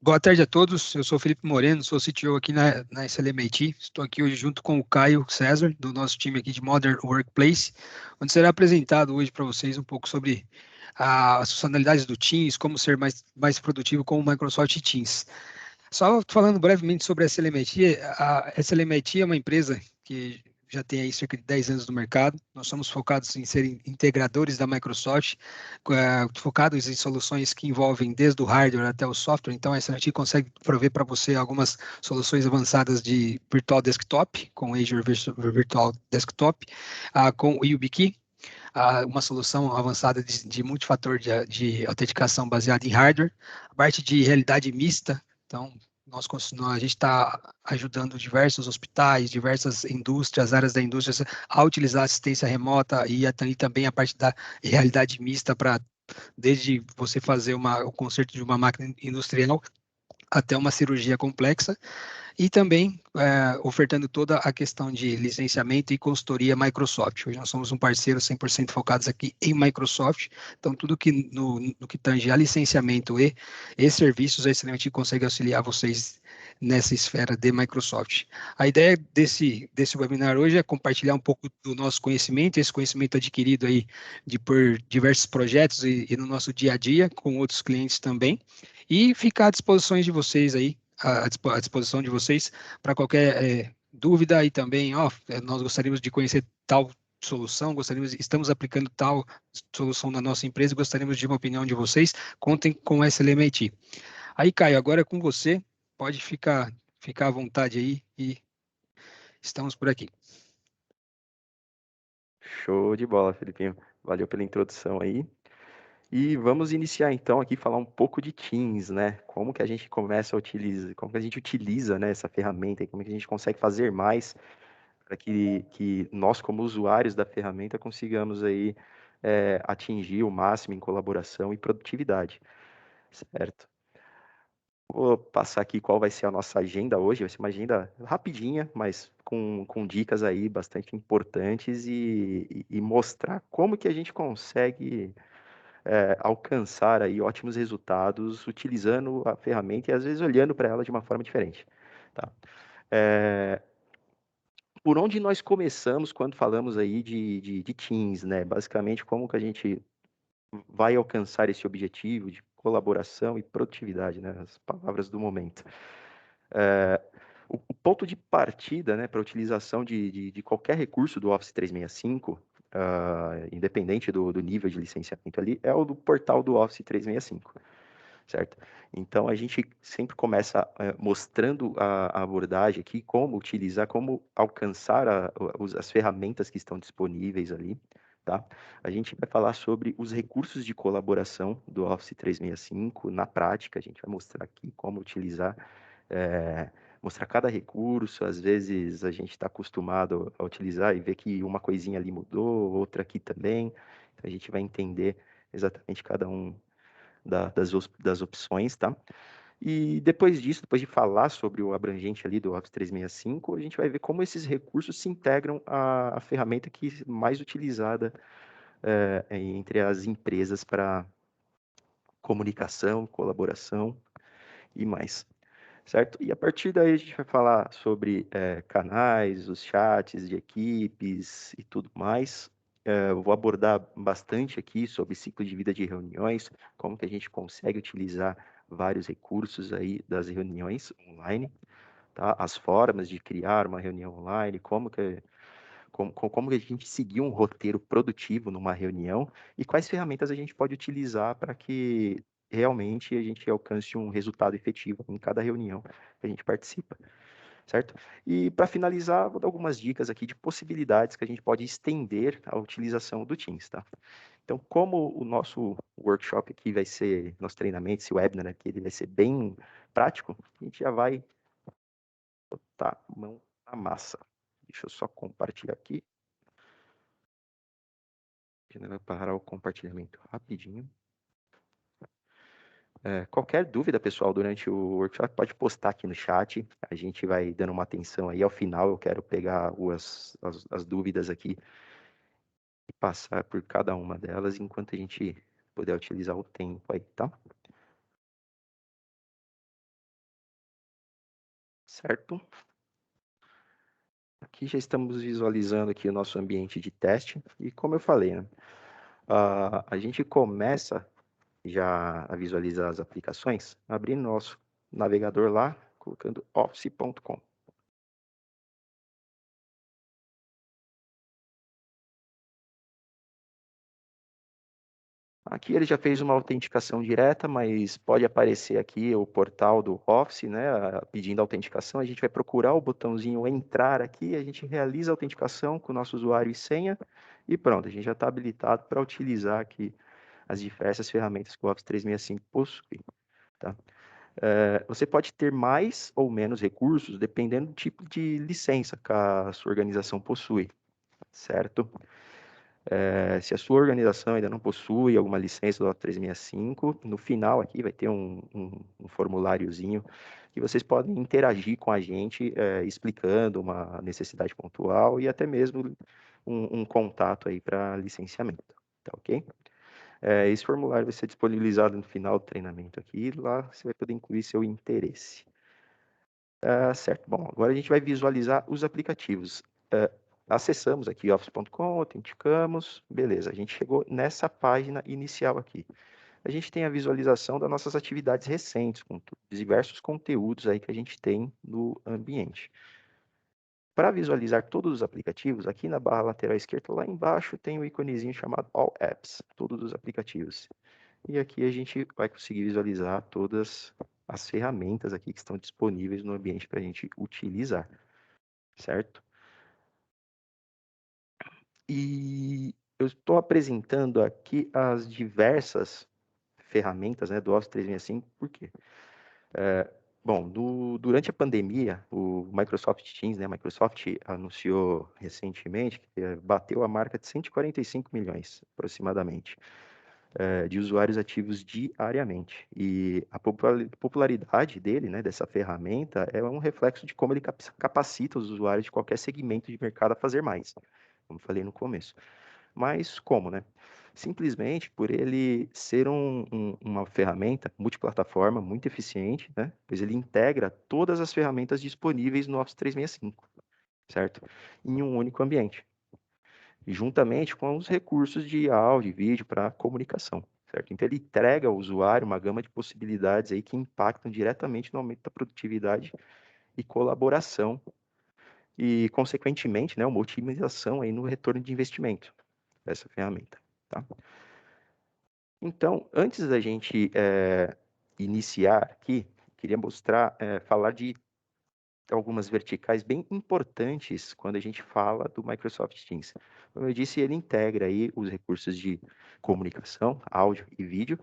Boa tarde a todos. Eu sou o Felipe Moreno, sou CTO aqui na SLMIT. Estou aqui hoje junto com o Caio César, do nosso time aqui de Modern Workplace, onde será apresentado hoje para vocês um pouco sobre as funcionalidades do Teams, como ser mais produtivo com o Microsoft Teams. Só falando brevemente sobre a SLMIT é uma empresa que já tem aí cerca de 10 anos no mercado. Nós somos focados em serem integradores da Microsoft, focados em soluções que envolvem desde o hardware até o software. Então, a SLMIT consegue prover para você algumas soluções avançadas de Virtual Desktop, com Azure Virtual Desktop, com o YubiKey, uma solução avançada de multifator de autenticação baseada em hardware, a parte de realidade mista. Então, a gente está ajudando diversos hospitais, diversas indústrias, áreas da indústria a utilizar assistência remota e também a parte da realidade mista para desde você fazer o conserto de uma máquina industrial até uma cirurgia complexa e também ofertando toda a questão de licenciamento e consultoria Microsoft. Hoje nós somos um parceiro 100% focados aqui em Microsoft, então tudo que no que tange a licenciamento e serviços, a Excelente consegue auxiliar vocês nessa esfera de Microsoft. A ideia desse webinar hoje é compartilhar um pouco do nosso conhecimento, esse conhecimento adquirido aí por diversos projetos e no nosso dia a dia, com outros clientes também, e ficar à disposição de vocês aí, à disposição de vocês para qualquer dúvida e também, nós gostaríamos de conhecer tal solução, estamos aplicando tal solução na nossa empresa, gostaríamos de uma opinião de vocês, contem com essa SLMIT. Aí, Caio, agora é com você, pode ficar à vontade aí e estamos por aqui. Show de bola, Felipinho. Valeu pela introdução aí. E vamos iniciar então aqui falar um pouco de Teams, né? Como que a gente começa a utilizar, como que a gente utiliza, né, essa ferramenta e como que a gente consegue fazer mais para que nós, como usuários da ferramenta, consigamos aí atingir o máximo em colaboração e produtividade, certo? Vou passar aqui qual vai ser a nossa agenda hoje. Vai ser uma agenda rapidinha, mas com dicas aí bastante importantes e mostrar como que a gente consegue alcançar aí ótimos resultados utilizando a ferramenta e às vezes olhando para ela de uma forma diferente. Tá? Por onde nós começamos quando falamos aí de Teams, né? Basicamente, como que a gente vai alcançar esse objetivo de colaboração e produtividade, né? As palavras do momento. O ponto de partida, né, para a utilização de qualquer recurso do Office 365, independente do nível de licenciamento ali, é o do portal do Office 365, certo? Então, a gente sempre começa mostrando a abordagem aqui, como utilizar, como alcançar as ferramentas que estão disponíveis ali, tá? A gente vai falar sobre os recursos de colaboração do Office 365 na prática, a gente vai mostrar aqui como utilizar, mostrar cada recurso. Às vezes a gente está acostumado a utilizar e ver que uma coisinha ali mudou, outra aqui também, então a gente vai entender exatamente cada um das opções, tá? E depois disso, depois de falar sobre o abrangente ali do Office 365, a gente vai ver como esses recursos se integram à ferramenta que é mais utilizada entre as empresas para comunicação, colaboração e mais, certo? E a partir daí a gente vai falar sobre canais, os chats de equipes e tudo mais. Eu vou abordar bastante aqui sobre ciclo de vida de reuniões, como que a gente consegue utilizar vários recursos aí das reuniões online, tá? As formas de criar uma reunião online, como que a gente seguir um roteiro produtivo numa reunião e quais ferramentas a gente pode utilizar para que realmente a gente alcance um resultado efetivo em cada reunião que a gente participa, certo? E para finalizar, vou dar algumas dicas aqui de possibilidades que a gente pode estender a utilização do Teams, tá? Então, como o nosso workshop aqui vai ser, nosso treinamento, esse webinar aqui, ele vai ser bem prático, a gente já vai botar a mão na massa. Deixa eu só compartilhar aqui. Vai parar o compartilhamento rapidinho. Qualquer dúvida, pessoal, durante o workshop, pode postar aqui no chat. A gente vai dando uma atenção aí. Ao final, eu quero pegar as dúvidas aqui e passar por cada uma delas, enquanto a gente puder utilizar o tempo aí, tá? certo? Aqui já estamos visualizando aqui o nosso ambiente de teste e como eu falei, né, a gente começa já a visualizar as aplicações abrindo nosso navegador lá, colocando office.com. Aqui ele já fez uma autenticação direta, mas pode aparecer aqui o portal do Office, né, pedindo autenticação. A gente vai procurar o botãozinho entrar aqui, a gente realiza a autenticação com o nosso usuário e senha e pronto, a gente já está habilitado para utilizar aqui as diversas ferramentas que o Office 365 possui. Tá? Você pode ter mais ou menos recursos dependendo do tipo de licença que a sua organização possui, certo? Se a sua organização ainda não possui alguma licença do Office 365, no final aqui vai ter um formuláriozinho que vocês podem interagir com a gente, explicando uma necessidade pontual e até mesmo um contato aí para licenciamento, tá ok? Esse formulário vai ser disponibilizado no final do treinamento aqui, e lá você vai poder incluir seu interesse. Certo, bom, agora a gente vai visualizar os aplicativos. Acessamos aqui office.com, autenticamos, beleza, a gente chegou nessa página inicial aqui. A gente tem a visualização das nossas atividades recentes, com diversos conteúdos aí que a gente tem no ambiente. Para visualizar todos os aplicativos, aqui na barra lateral esquerda, lá embaixo, tem um íconezinho chamado All Apps, todos os aplicativos. E aqui a gente vai conseguir visualizar todas as ferramentas aqui que estão disponíveis no ambiente para a gente utilizar, certo? E eu estou apresentando aqui as diversas ferramentas, né, do Office 365, por quê? Bom, durante a pandemia, o Microsoft Teams, né, a Microsoft anunciou recentemente que bateu a marca de 145 milhões, aproximadamente, de usuários ativos diariamente. E a popularidade dele, né, dessa ferramenta, é um reflexo de como ele capacita os usuários de qualquer segmento de mercado a fazer mais, como falei no começo. Mas como, né? Simplesmente por ele ser uma ferramenta multiplataforma muito eficiente, né? Pois ele integra todas as ferramentas disponíveis no Office 365, certo? Em um único ambiente, juntamente com os recursos de áudio e vídeo para comunicação, certo? Então ele entrega ao usuário uma gama de possibilidades aí que impactam diretamente no aumento da produtividade e colaboração e, consequentemente, né, uma otimização aí no retorno de investimento dessa ferramenta, tá? Então, antes da gente iniciar aqui, queria mostrar, falar de algumas verticais bem importantes quando a gente fala do Microsoft Teams. Como eu disse, ele integra aí os recursos de comunicação, áudio e vídeo,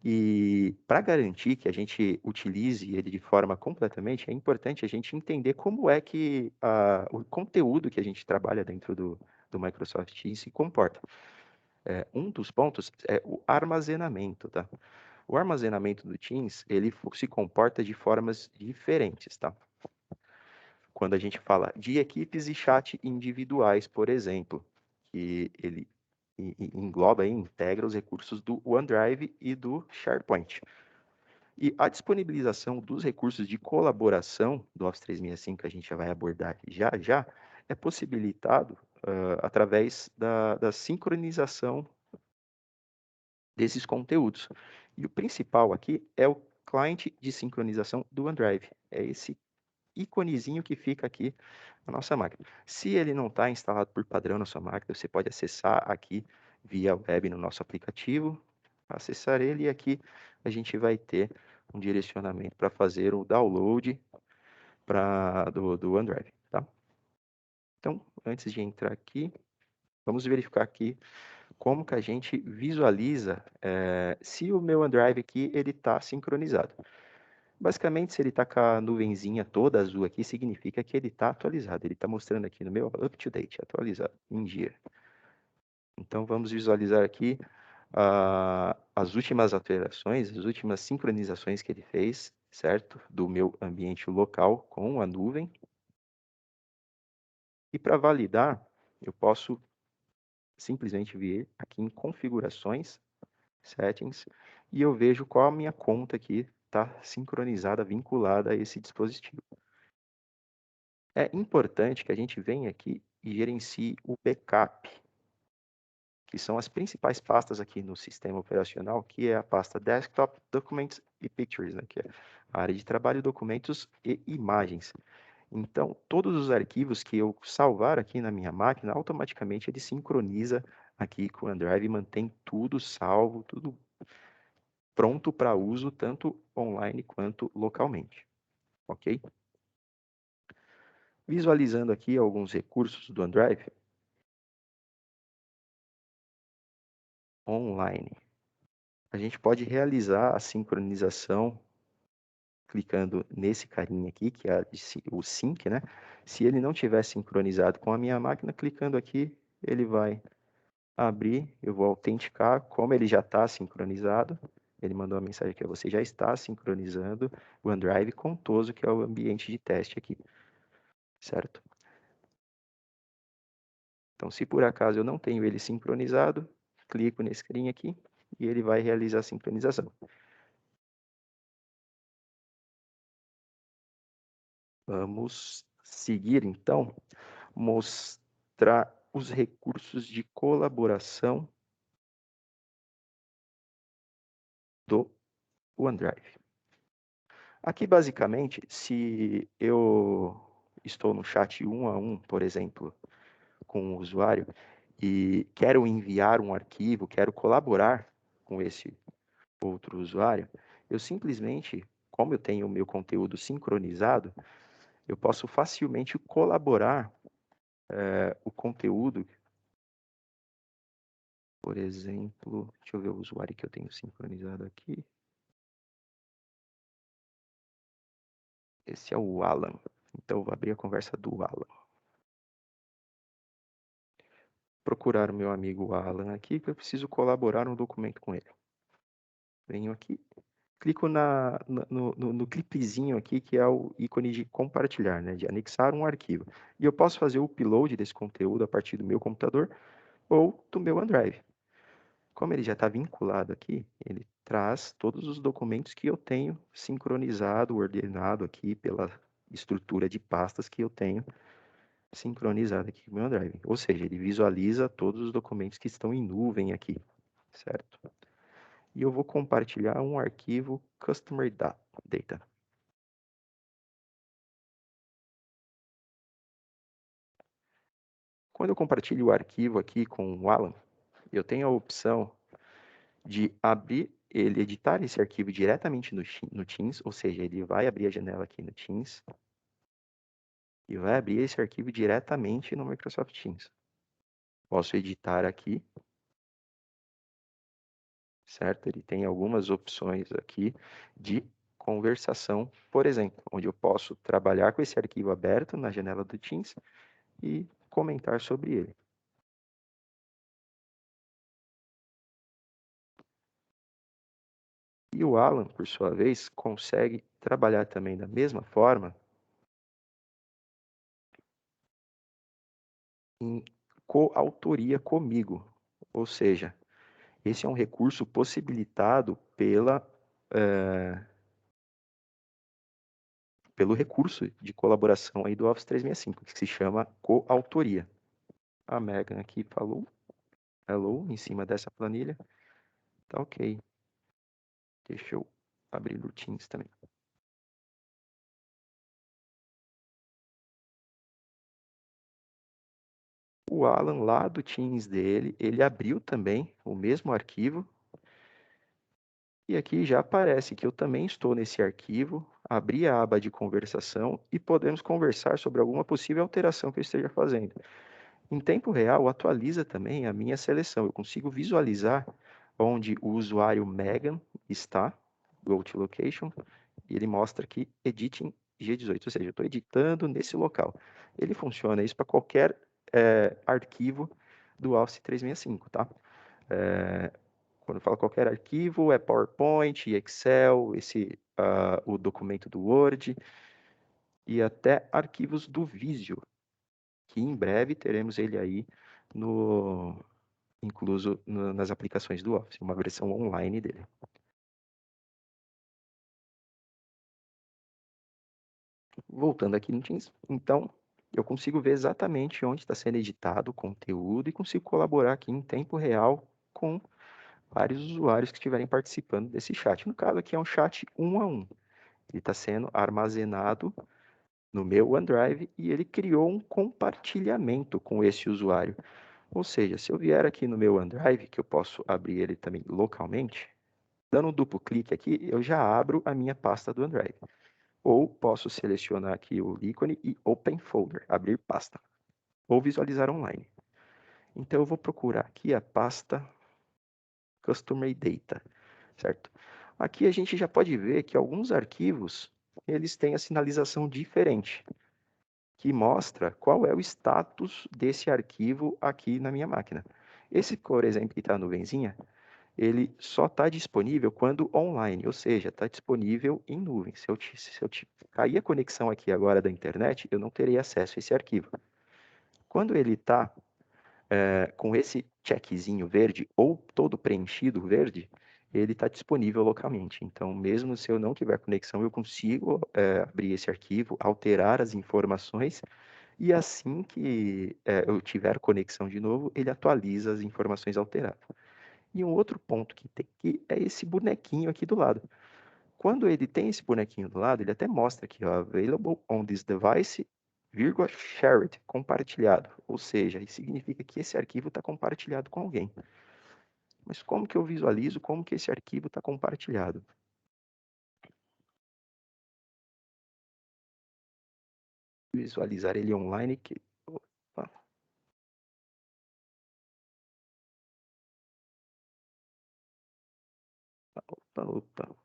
e para garantir que a gente utilize ele de forma completamente, é importante a gente entender como é que o conteúdo que a gente trabalha dentro do Microsoft Teams se comporta. Um dos pontos é o armazenamento, tá? O armazenamento do Teams, ele se comporta de formas diferentes, tá? Quando a gente fala de equipes e chat individuais, por exemplo, que ele engloba e integra os recursos do OneDrive e do SharePoint. E a disponibilização dos recursos de colaboração do Office 365, que a gente já vai abordar já já, é possibilitado através da sincronização desses conteúdos. E o principal aqui é o cliente de sincronização do OneDrive. É esse íconezinho que fica aqui na nossa máquina. Se ele não está instalado por padrão na sua máquina, você pode acessar aqui via web no nosso aplicativo, acessar ele e aqui a gente vai ter um direcionamento para fazer o download do OneDrive, tá? Então, antes de entrar aqui, vamos verificar aqui como que a gente visualiza se o meu OneDrive aqui ele está sincronizado. Basicamente, se ele está com a nuvenzinha toda azul aqui, significa que ele está atualizado. Ele está mostrando aqui no meu up to date, atualizado, em dia. Então, vamos visualizar aqui as últimas alterações, as últimas sincronizações que ele fez, certo? Do meu ambiente local com a nuvem. E para validar, eu posso simplesmente vir aqui em configurações, settings, e eu vejo qual a minha conta aqui está sincronizada, vinculada a esse dispositivo. é importante que a gente venha aqui e gerencie o backup, que são as principais pastas aqui no sistema operacional, que é a pasta Desktop, Documents e Pictures, né, que é a área de trabalho, documentos e imagens. Então, todos os arquivos que eu salvar aqui na minha máquina, automaticamente ele sincroniza aqui com o OneDrive e mantém tudo salvo, tudo pronto para uso, tanto online quanto localmente, ok? Visualizando aqui alguns recursos do OneDrive, online. A gente pode realizar a sincronização clicando nesse carinha aqui, que é o sync, né? Se ele não tiver sincronizado com a minha máquina, clicando aqui, ele vai abrir, eu vou autenticar, como ele já está sincronizado, ele mandou uma mensagem aqui, você já está sincronizando o OneDrive com o Toso, que é o ambiente de teste aqui, certo? Então, se por acaso eu não tenho ele sincronizado, clico nesse carinha aqui e ele vai realizar a sincronização. Vamos seguir, então, mostrar os recursos de colaboração do OneDrive. Aqui, basicamente, se eu estou no chat 1 a 1, por exemplo, com o usuário e quero enviar um arquivo, quero colaborar com esse outro usuário, eu simplesmente, como eu tenho o meu conteúdo sincronizado, eu posso facilmente colaborar o conteúdo. Por exemplo, deixa eu ver o usuário que eu tenho sincronizado aqui. Esse é o Alan. Então, eu vou abrir a conversa do Alan. Procurar o meu amigo Alan aqui, que eu preciso colaborar um documento com ele. Venho aqui, clico no clipezinho aqui, que é o ícone de compartilhar, né, de anexar um arquivo. E eu posso fazer o upload desse conteúdo a partir do meu computador ou do meu OneDrive. Como ele já está vinculado aqui, ele traz todos os documentos que eu tenho sincronizado, ordenado aqui pela estrutura de pastas que eu tenho sincronizado aqui com o meu OneDrive. Ou seja, ele visualiza todos os documentos que estão em nuvem aqui, certo? E eu vou compartilhar um arquivo Customer Data. Quando eu compartilho o arquivo aqui com o Alan, eu tenho a opção de abrir ele, editar esse arquivo diretamente no Teams, ou seja, ele vai abrir a janela aqui no Teams e vai abrir esse arquivo diretamente no Microsoft Teams. Posso editar aqui, certo? Ele tem algumas opções aqui de conversação, por exemplo, onde eu posso trabalhar com esse arquivo aberto na janela do Teams e comentar sobre ele. E o Alan, por sua vez, consegue trabalhar também da mesma forma em coautoria comigo. Ou seja, esse é um recurso possibilitado pelo recurso de colaboração aí do Office 365, que se chama coautoria. A Megan aqui falou hello em cima dessa planilha. Tá ok. Deixa eu abrir o Teams também. O Alan, lá do Teams dele, ele abriu também o mesmo arquivo. E aqui já aparece que eu também estou nesse arquivo, abri a aba de conversação e podemos conversar sobre alguma possível alteração que eu esteja fazendo. Em tempo real, atualiza também a minha seleção. Eu consigo visualizar onde o usuário Megan está, Go to Location, e ele mostra aqui Editing G18, ou seja, eu estou editando nesse local. Ele funciona isso para qualquer arquivo do Office 365, tá? Quando eu falo qualquer arquivo, é PowerPoint, Excel, o documento do Word e até arquivos do Visio, que em breve teremos ele aí incluso nas aplicações do Office, uma versão online dele. Voltando aqui no Teams, então, eu consigo ver exatamente onde está sendo editado o conteúdo e consigo colaborar aqui em tempo real com vários usuários que estiverem participando desse chat. No caso aqui é um chat 1 a 1. Ele está sendo armazenado no meu OneDrive e ele criou um compartilhamento com esse usuário. Ou seja, se eu vier aqui no meu OneDrive, que eu posso abrir ele também localmente, dando um duplo clique aqui, eu já abro a minha pasta do OneDrive. Ou posso selecionar aqui o ícone e Open Folder, abrir pasta, ou visualizar online. Então eu vou procurar aqui a pasta Customer Data, certo? Aqui a gente já pode ver que alguns arquivos, eles têm a sinalização diferente, que mostra qual é o status desse arquivo aqui na minha máquina. Esse, por exemplo, que está a nuvenzinha, ele só está disponível quando online, ou seja, está disponível em nuvem. Se eu cair a conexão aqui agora da internet, eu não terei acesso a esse arquivo. Quando ele está com esse checkzinho verde ou todo preenchido verde, ele está disponível localmente. Então, mesmo se eu não tiver conexão, eu consigo abrir esse arquivo, alterar as informações e assim que eu tiver conexão de novo, ele atualiza as informações alteradas. E um outro ponto que tem aqui é esse bonequinho aqui do lado. Quando ele tem esse bonequinho do lado, ele até mostra aqui, ó, available on this device, vírgula, shared, compartilhado. Ou seja, isso significa que esse arquivo está compartilhado com alguém. Mas como que eu visualizo como que esse arquivo está compartilhado? Visualizar ele online. Opa, opa, opa.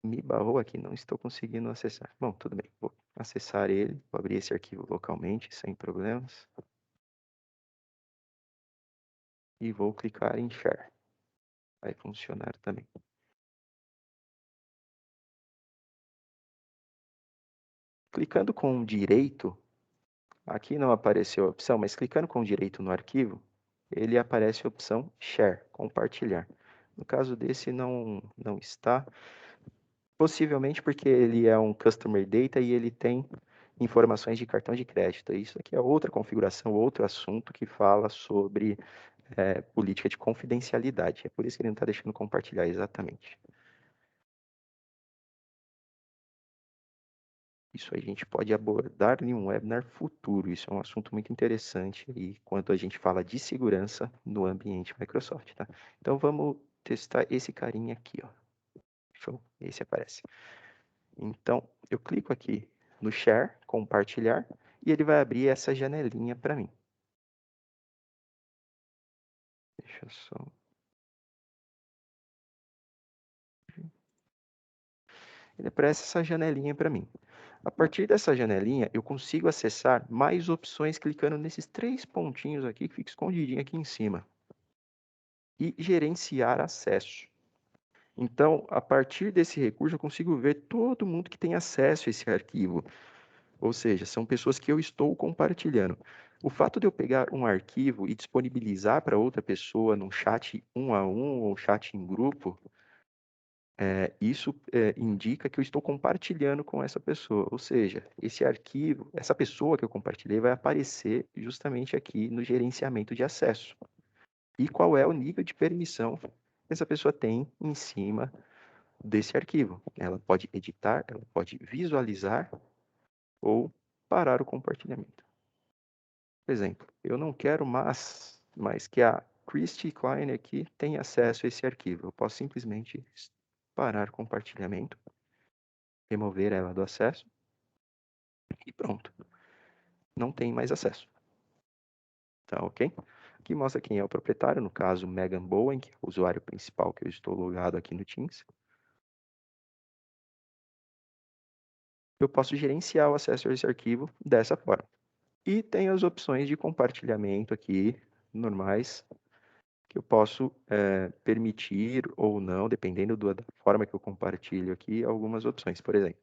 Me barrou aqui, não estou conseguindo acessar. Bom, tudo bem, vou acessar ele, vou abrir esse arquivo localmente, sem problemas. E vou clicar em Share. Vai funcionar também. Clicando com direito, aqui não apareceu a opção, mas clicando com direito no arquivo, ele aparece a opção Share, compartilhar. No caso desse não está, possivelmente porque ele é um Customer Data e ele tem informações de cartão de crédito. Isso aqui é outra configuração, outro assunto que fala sobre política de confidencialidade. É por isso que ele não está deixando compartilhar exatamente. Isso a gente pode abordar em um webinar futuro. Isso é um assunto muito interessante aí quando a gente fala de segurança no ambiente Microsoft, tá? Então vamos testar esse carinha aqui, ó. Show, esse aparece. Então eu clico aqui no Share, compartilhar, e ele vai abrir essa janelinha para mim. Deixa eu só... Ele aparece essa janelinha para mim. A partir dessa janelinha, eu consigo acessar mais opções clicando nesses 3 pontinhos aqui, que fica escondidinho aqui em cima. E gerenciar acesso. Então, a partir desse recurso, eu consigo ver todo mundo que tem acesso a esse arquivo. Ou seja, são pessoas que eu estou compartilhando. O fato de eu pegar um arquivo e disponibilizar para outra pessoa num chat 1 a 1 ou chat em grupo, isso indica que eu estou compartilhando com essa pessoa. Ou seja, esse arquivo, essa pessoa que eu compartilhei vai aparecer justamente aqui no gerenciamento de acesso. E qual é o nível de permissão que essa pessoa tem em cima desse arquivo. Ela pode editar, ela pode visualizar ou parar o compartilhamento. Por exemplo, eu não quero mais que a Christy Klein aqui tenha acesso a esse arquivo. Eu posso simplesmente parar o compartilhamento, remover ela do acesso e pronto. Não tem mais acesso. Tá ok? Aqui mostra quem é o proprietário, no caso Megan Bowen, que é o usuário principal que eu estou logado aqui no Teams. Eu posso gerenciar o acesso a esse arquivo dessa forma. E tem as opções de compartilhamento aqui, normais, que eu posso permitir ou não, dependendo da forma que eu compartilho aqui, algumas opções. Por exemplo,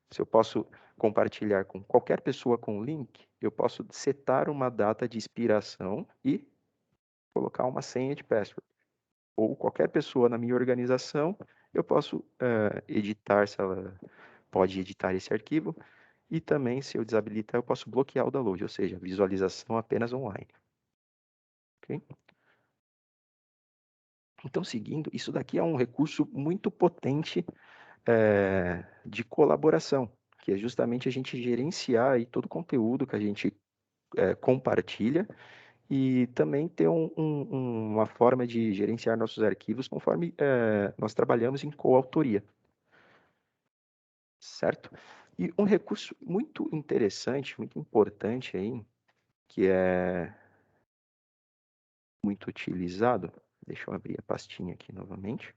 se eu posso compartilhar com qualquer pessoa com link, eu posso setar uma data de expiração e colocar uma senha de password. ou qualquer pessoa na minha organização, eu posso editar, se ela pode editar esse arquivo, e também, se eu desabilitar, eu posso bloquear o download, ou seja, visualização apenas online. Okay? Então, seguindo, isso daqui é um recurso muito potente de colaboração, que é justamente a gente gerenciar aí todo o conteúdo que a gente compartilha e também ter uma forma de gerenciar nossos arquivos conforme nós trabalhamos em coautoria, certo? E um recurso muito interessante, muito importante aí, que é muito utilizado, deixa eu abrir a pastinha aqui novamente,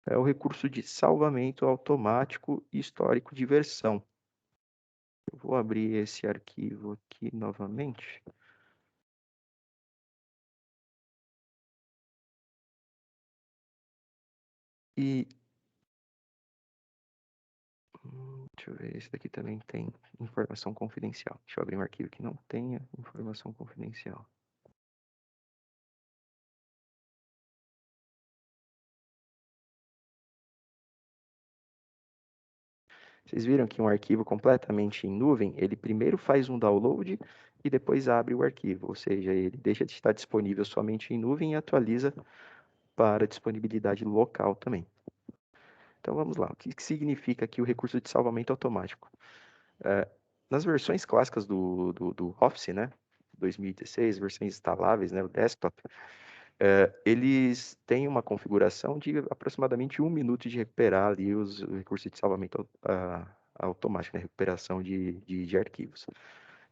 é o recurso de salvamento automático e histórico de versão. Eu vou abrir esse arquivo aqui novamente. E deixa eu ver, esse daqui também tem informação confidencial. Deixa eu abrir um arquivo que não tenha informação confidencial. Vocês viram que um arquivo completamente em nuvem, ele primeiro faz um download e depois abre o arquivo, ou seja, ele deixa de estar disponível somente em nuvem e atualiza para disponibilidade local também. Então vamos lá, o que significa aqui o recurso de salvamento automático? Nas versões clássicas do Office, né, 2016, versões instaláveis, né, o desktop, eles têm uma configuração de aproximadamente 1 minuto de recuperar ali os recursos de salvamento automático, né, recuperação de arquivos.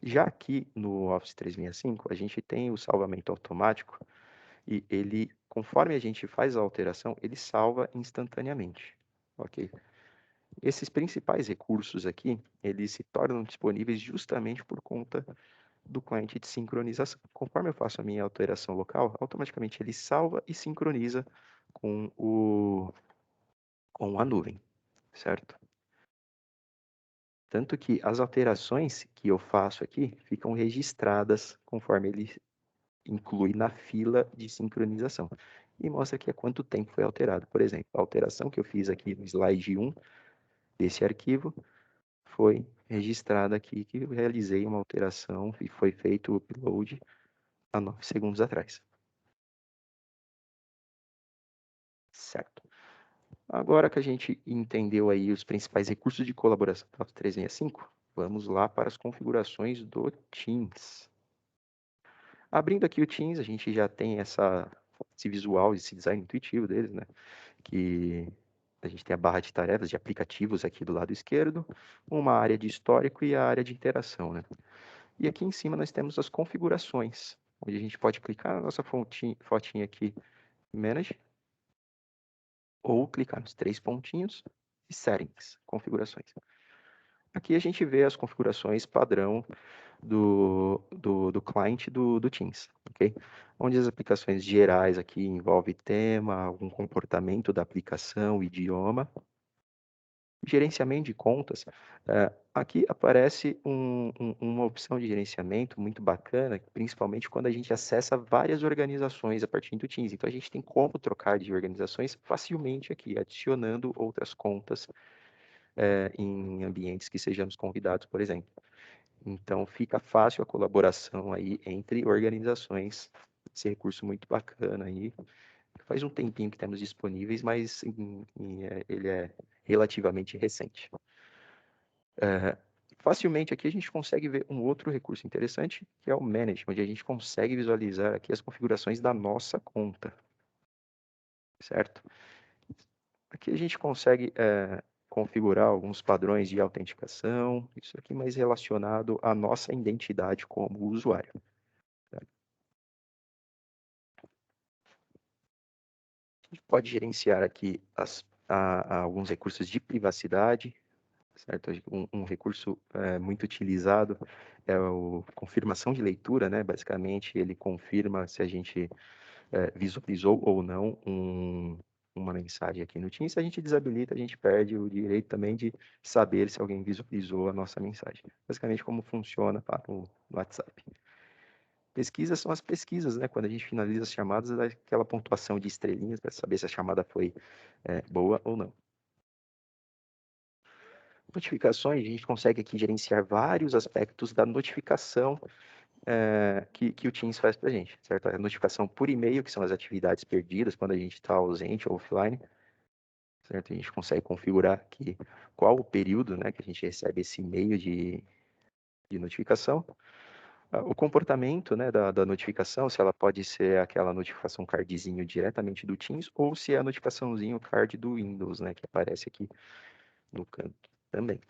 Já aqui no Office 365, a gente tem o salvamento automático e ele, conforme a gente faz a alteração, ele salva instantaneamente, ok? Esses principais recursos aqui, eles se tornam disponíveis justamente por conta do cliente de sincronização. Conforme eu faço a minha alteração local, automaticamente ele salva e sincroniza com a nuvem, certo? Tanto que as alterações que eu faço aqui ficam registradas conforme ele inclui na fila de sincronização. E mostra aqui há quanto tempo foi alterado. Por exemplo, a alteração que eu fiz aqui no slide 1 desse arquivo foi registrada aqui que eu realizei uma alteração e foi feito o upload há 9 segundos atrás. Certo. Agora que a gente entendeu aí os principais recursos de colaboração do Office 365, vamos lá para as configurações do Teams. Abrindo aqui o Teams, a gente já tem esse visual, esse design intuitivo deles, né? Que a gente tem a barra de tarefas, de aplicativos aqui do lado esquerdo, uma área de histórico e a área de interação, né? E aqui em cima nós temos as configurações, onde a gente pode clicar na nossa fotinha aqui, Manage, ou clicar nos 3 pontinhos e Settings, configurações. Aqui a gente vê as configurações padrão do cliente do Teams, ok? Onde as aplicações gerais aqui envolvem tema, algum comportamento da aplicação, idioma. Gerenciamento de contas, aqui aparece uma opção de gerenciamento muito bacana, principalmente quando a gente acessa várias organizações a partir do Teams. Então, a gente tem como trocar de organizações facilmente aqui, adicionando outras contas em ambientes que sejamos convidados, por exemplo. Então, fica fácil a colaboração aí entre organizações. Esse recurso muito bacana aí. Faz um tempinho que temos disponíveis, mas ele é relativamente recente. Facilmente aqui a gente consegue ver um outro recurso interessante, que é o Manage, onde a gente consegue visualizar aqui as configurações da nossa conta, certo? Aqui a gente consegue configurar alguns padrões de autenticação, isso aqui mais relacionado à nossa identidade como usuário. Certo? A gente pode gerenciar aqui alguns recursos de privacidade, certo? Um recurso muito utilizado é a confirmação de leitura, né? Basicamente, ele confirma se a gente visualizou ou não uma mensagem aqui no Teams. Se a gente desabilita, a gente perde o direito também de saber se alguém visualizou a nossa mensagem. Basicamente, como funciona para o WhatsApp. Pesquisas são as pesquisas, né? Quando a gente finaliza as chamadas, dá aquela pontuação de estrelinhas para saber se a chamada foi boa ou não. Notificações, a gente consegue aqui gerenciar vários aspectos da notificação que o Teams faz para a gente, certo? A notificação por e-mail, que são as atividades perdidas quando a gente está ausente ou offline, certo? A gente consegue configurar aqui qual o período, né, que a gente recebe esse e-mail de notificação. O comportamento, né, da notificação, se ela pode ser aquela notificação cardzinho diretamente do Teams ou se é a notificaçãozinho card do Windows, né, que aparece aqui no canto também.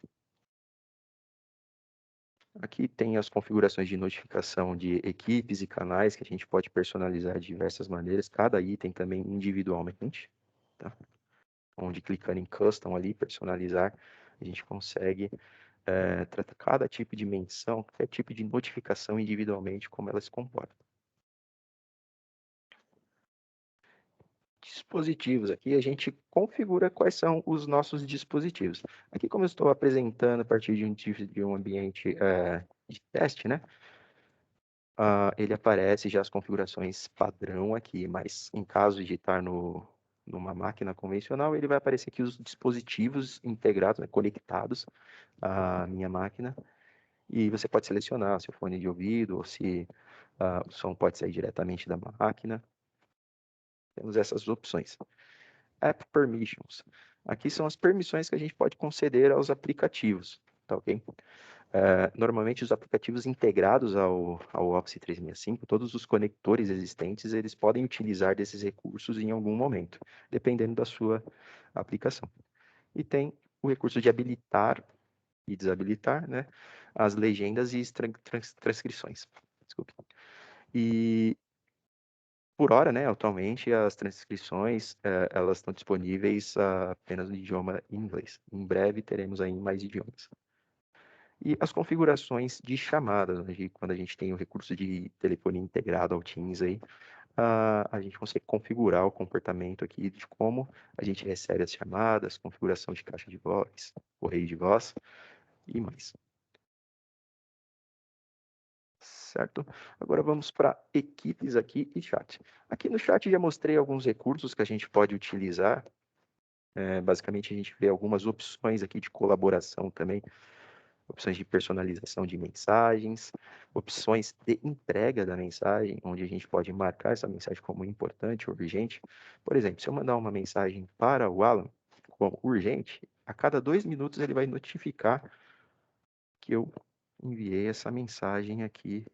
Aqui tem as configurações de notificação de equipes e canais que a gente pode personalizar de diversas maneiras, cada item também individualmente, tá? Onde clicando em Custom ali, personalizar, a gente consegue tratar cada tipo de menção, cada tipo de notificação individualmente, como ela se comporta. Dispositivos, aqui a gente configura quais são os nossos dispositivos. Aqui, como eu estou apresentando a partir de um ambiente de teste, né? Ele aparece já as configurações padrão aqui, mas em caso de estar numa máquina convencional, ele vai aparecer aqui os dispositivos integrados, né, conectados à minha máquina, e você pode selecionar seu fone de ouvido, ou se o som pode sair diretamente da máquina. Temos essas opções. App Permissions. Aqui são as permissões que a gente pode conceder aos aplicativos, tá ok? Normalmente os aplicativos integrados ao Office 365, todos os conectores existentes, eles podem utilizar desses recursos em algum momento, dependendo da sua aplicação. E tem o recurso de habilitar e desabilitar, né, as legendas e transcrições. Desculpe. E por hora, né, atualmente as transcrições elas estão disponíveis apenas no idioma inglês. Em breve teremos aí mais idiomas. E as configurações de chamadas, né, quando a gente tem o recurso de telefonia integrado ao Teams aí, a gente consegue configurar o comportamento aqui de como a gente recebe as chamadas, configuração de caixa de voz, correio de voz e mais. Certo? Agora vamos para equipes aqui e chat. Aqui no chat já mostrei alguns recursos que a gente pode utilizar. Basicamente a gente vê algumas opções aqui de colaboração também, opções de personalização de mensagens, opções de entrega da mensagem, onde a gente pode marcar essa mensagem como importante ou urgente. Por exemplo, se eu mandar uma mensagem para o Alan como urgente, a cada 2 minutos ele vai notificar que eu enviei essa mensagem aqui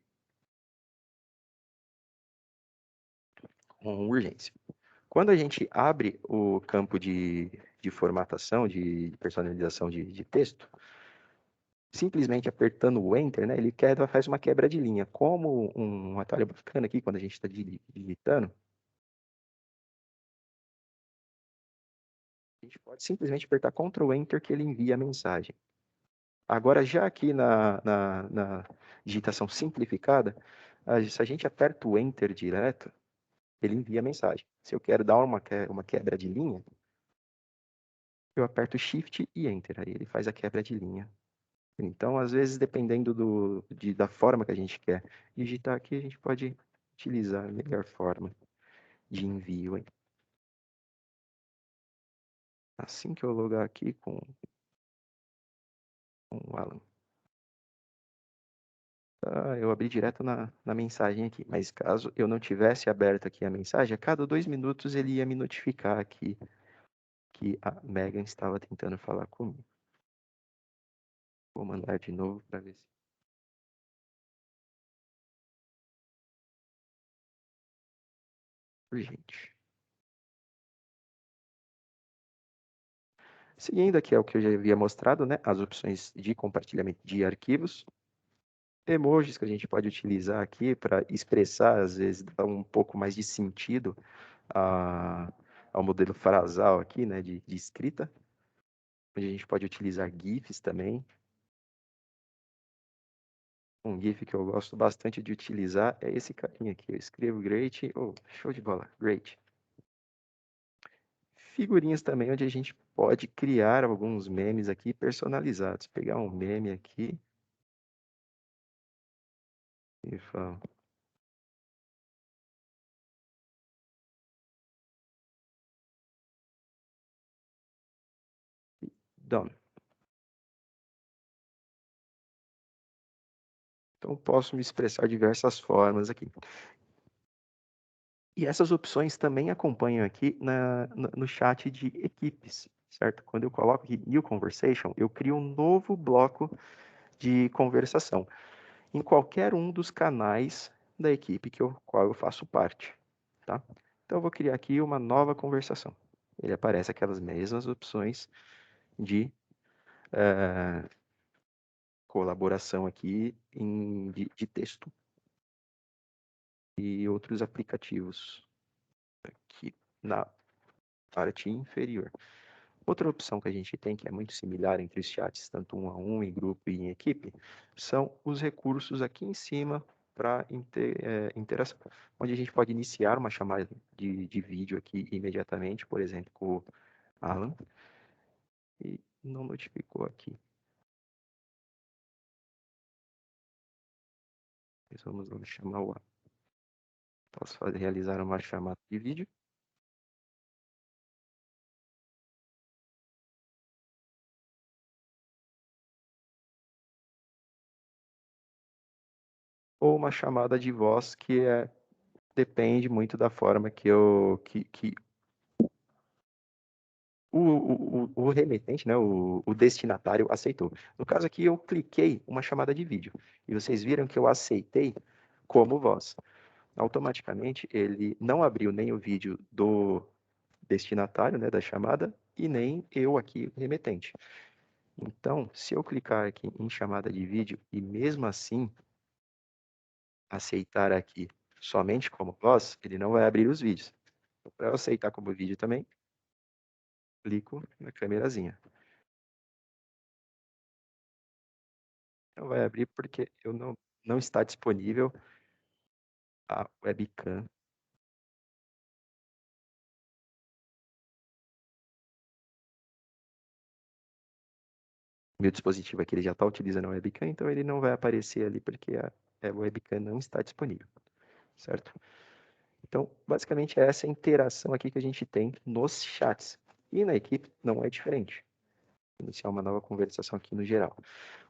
com urgência. Quando a gente abre o campo de formatação, de personalização de texto, simplesmente apertando o Enter, né, ele faz uma quebra de linha. Como um atalho bacana aqui, quando a gente está digitando, a gente pode simplesmente apertar Ctrl Enter que ele envia a mensagem. Agora, já aqui na digitação simplificada, se a gente aperta o Enter direto, ele envia a mensagem. Se eu quero dar uma quebra de linha, eu aperto Shift e Enter, aí ele faz a quebra de linha. Então, às vezes, dependendo da forma que a gente quer digitar aqui, a gente pode utilizar a melhor forma de envio. Hein? Assim que eu logar aqui com o Alan, eu abri direto na mensagem aqui. Mas caso eu não tivesse aberto aqui a mensagem, a cada 2 minutos ele ia me notificar aqui que a Megan estava tentando falar comigo. Vou mandar de novo para ver se... Urgente. Seguindo aqui é o que eu já havia mostrado, né? As opções de compartilhamento de arquivos. Emojis que a gente pode utilizar aqui para expressar, às vezes, dar um pouco mais de sentido ao modelo frasal aqui, né, de escrita. Onde a gente pode utilizar GIFs também. Um GIF que eu gosto bastante de utilizar é esse carinha aqui. Eu escrevo great, show de bola, great. Figurinhas também, onde a gente pode criar alguns memes aqui personalizados. Pegar um meme aqui e falar... Done. Então, posso me expressar de diversas formas aqui. E essas opções também acompanham aqui no chat de equipes, certo? Quando eu coloco aqui New Conversation, eu crio um novo bloco de conversação em qualquer um dos canais da equipe qual eu faço parte, tá? Então, eu vou criar aqui uma nova conversação. Ele aparece aquelas mesmas opções de colaboração aqui de texto e outros aplicativos aqui na parte inferior. Outra opção que a gente tem, que é muito similar entre os chats, tanto um a um, em grupo e em equipe, são os recursos aqui em cima para interação, onde a gente pode iniciar uma chamada de vídeo aqui imediatamente, por exemplo, com o Alan, e não notificou aqui. Mas vamos chamar o Alan. Posso realizar uma chamada de vídeo. Ou uma chamada de voz que depende muito da forma que o remetente, né, o destinatário aceitou. No caso aqui, eu cliquei uma chamada de vídeo e vocês viram que eu aceitei como voz. Automaticamente, ele não abriu nem o vídeo do destinatário, né, da chamada, e nem eu aqui, o remetente. Então, se eu clicar aqui em chamada de vídeo e mesmo assim aceitar aqui somente como voz, ele não vai abrir os vídeos. Para eu aceitar como vídeo também, clico na câmerazinha. Não vai abrir porque não está disponível a webcam. Meu dispositivo aqui ele já está utilizando a webcam, então ele não vai aparecer ali porque a webcam não está disponível, certo? Então, basicamente, é essa interação aqui que a gente tem nos chats. E na equipe não é diferente. Iniciar uma nova conversação aqui no geral.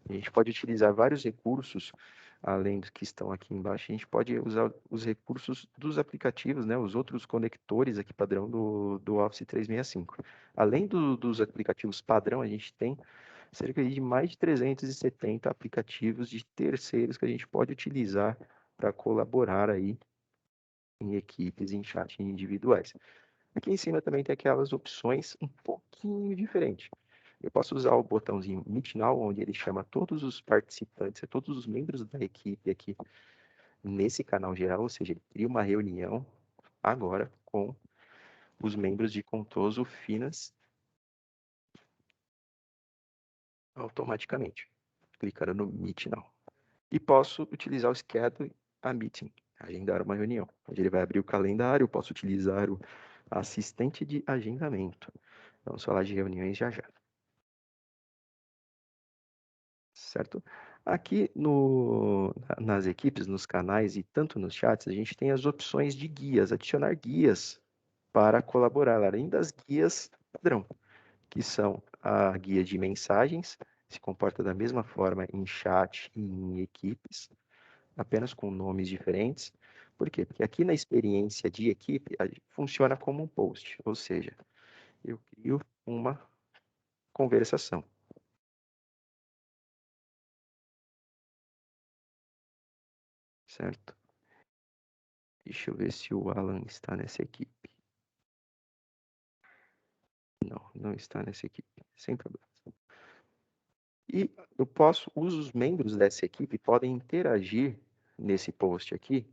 A gente pode utilizar vários recursos, além dos que estão aqui embaixo. A gente pode usar os recursos dos aplicativos, né, os outros conectores aqui padrão do Office 365. Além dos aplicativos padrão, a gente tem cerca de mais de 370 aplicativos de terceiros que a gente pode utilizar para colaborar aí em equipes, em chat individuais. Aqui em cima também tem aquelas opções um pouquinho diferentes. Eu posso usar o botãozinho Meet Now, onde ele chama todos os participantes, todos os membros da equipe aqui nesse canal geral, ou seja, ele cria uma reunião agora com os membros de Contoso Finas automaticamente, clicando no Meet Now. E posso utilizar o Schedule a Meeting, agendar uma reunião, onde ele vai abrir o calendário, eu posso utilizar o assistente de agendamento. Vamos falar de reuniões já já. Certo? Aqui nas equipes, nos canais e tanto nos chats, a gente tem as opções de guias, adicionar guias para colaborar, além das guias padrão, que são a guia de mensagens, se comporta da mesma forma em chat e em equipes, apenas com nomes diferentes. Por quê? Porque aqui na experiência de equipe, funciona como um post, ou seja, eu crio uma conversação. Certo? Deixa eu ver se o Alan está nessa equipe. Não está nessa equipe, sem problema. E os membros dessa equipe podem interagir nesse post aqui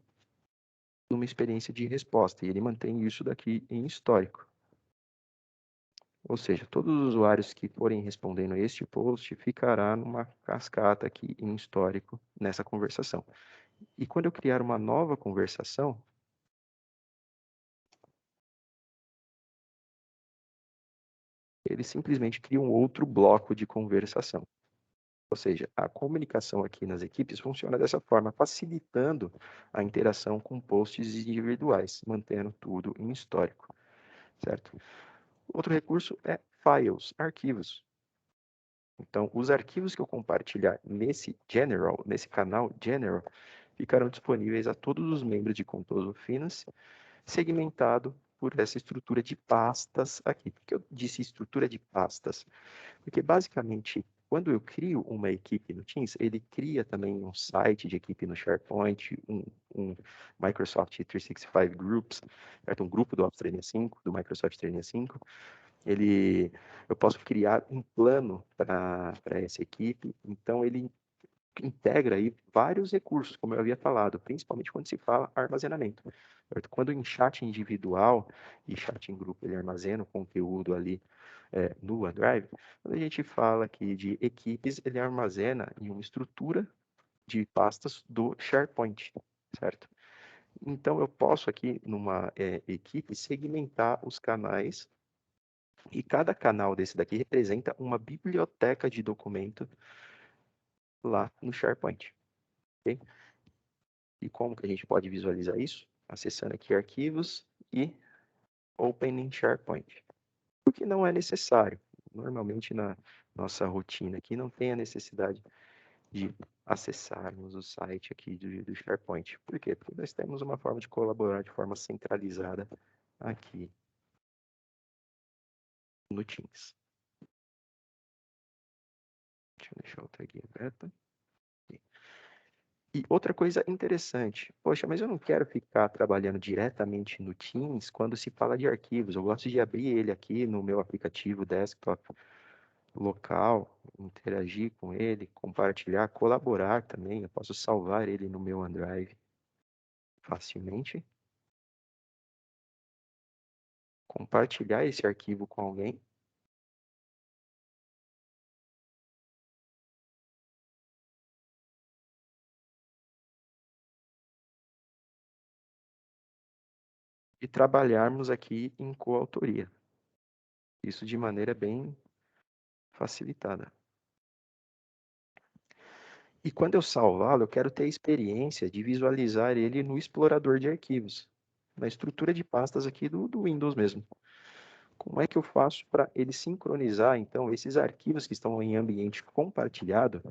numa experiência de resposta, e ele mantém isso daqui em histórico. Ou seja, todos os usuários que forem respondendo a este post ficará numa cascata aqui em histórico nessa conversação. E quando eu criar uma nova conversação, ele simplesmente cria um outro bloco de conversação. Ou seja, a comunicação aqui nas equipes funciona dessa forma, facilitando a interação com posts individuais, mantendo tudo em histórico, certo? Outro recurso é files, arquivos. Então, os arquivos que eu compartilhar nesse canal General, ficarão disponíveis a todos os membros de Contoso Finance, segmentado por essa estrutura de pastas aqui. Por que eu disse estrutura de pastas? Porque, basicamente, quando eu crio uma equipe no Teams, ele cria também um site de equipe no SharePoint, um Microsoft 365 Groups, certo? Um grupo do Office 365, do Microsoft 365. Eu posso criar um plano para essa equipe, então ele integra aí vários recursos, como eu havia falado, principalmente quando se fala armazenamento. Certo? Quando em chat individual e chat em grupo ele armazena o conteúdo ali no OneDrive, quando a gente fala aqui de equipes, ele armazena em uma estrutura de pastas do SharePoint, certo? Então eu posso aqui numa equipe segmentar os canais e cada canal desse daqui representa uma biblioteca de documento lá no SharePoint. Okay? E como que a gente pode visualizar isso? Acessando aqui arquivos e Open in SharePoint. O que não é necessário. Normalmente na nossa rotina aqui não tem a necessidade de acessarmos o site aqui do SharePoint. Por quê? Porque nós temos uma forma de colaborar de forma centralizada aqui no Teams. Deixa eu deixar outra aqui aberta. E outra coisa interessante, poxa, mas eu não quero ficar trabalhando diretamente no Teams quando se fala de arquivos. Eu gosto de abrir ele aqui no meu aplicativo desktop local, interagir com ele, compartilhar, colaborar também. Eu posso salvar ele no meu OneDrive facilmente, compartilhar esse arquivo com alguém. E trabalharmos aqui em coautoria. Isso de maneira bem facilitada. E quando eu salvá-lo, eu quero ter a experiência de visualizar ele no explorador de arquivos, na estrutura de pastas aqui do Windows mesmo. Como é que eu faço para ele sincronizar, então, esses arquivos que estão em ambiente compartilhado?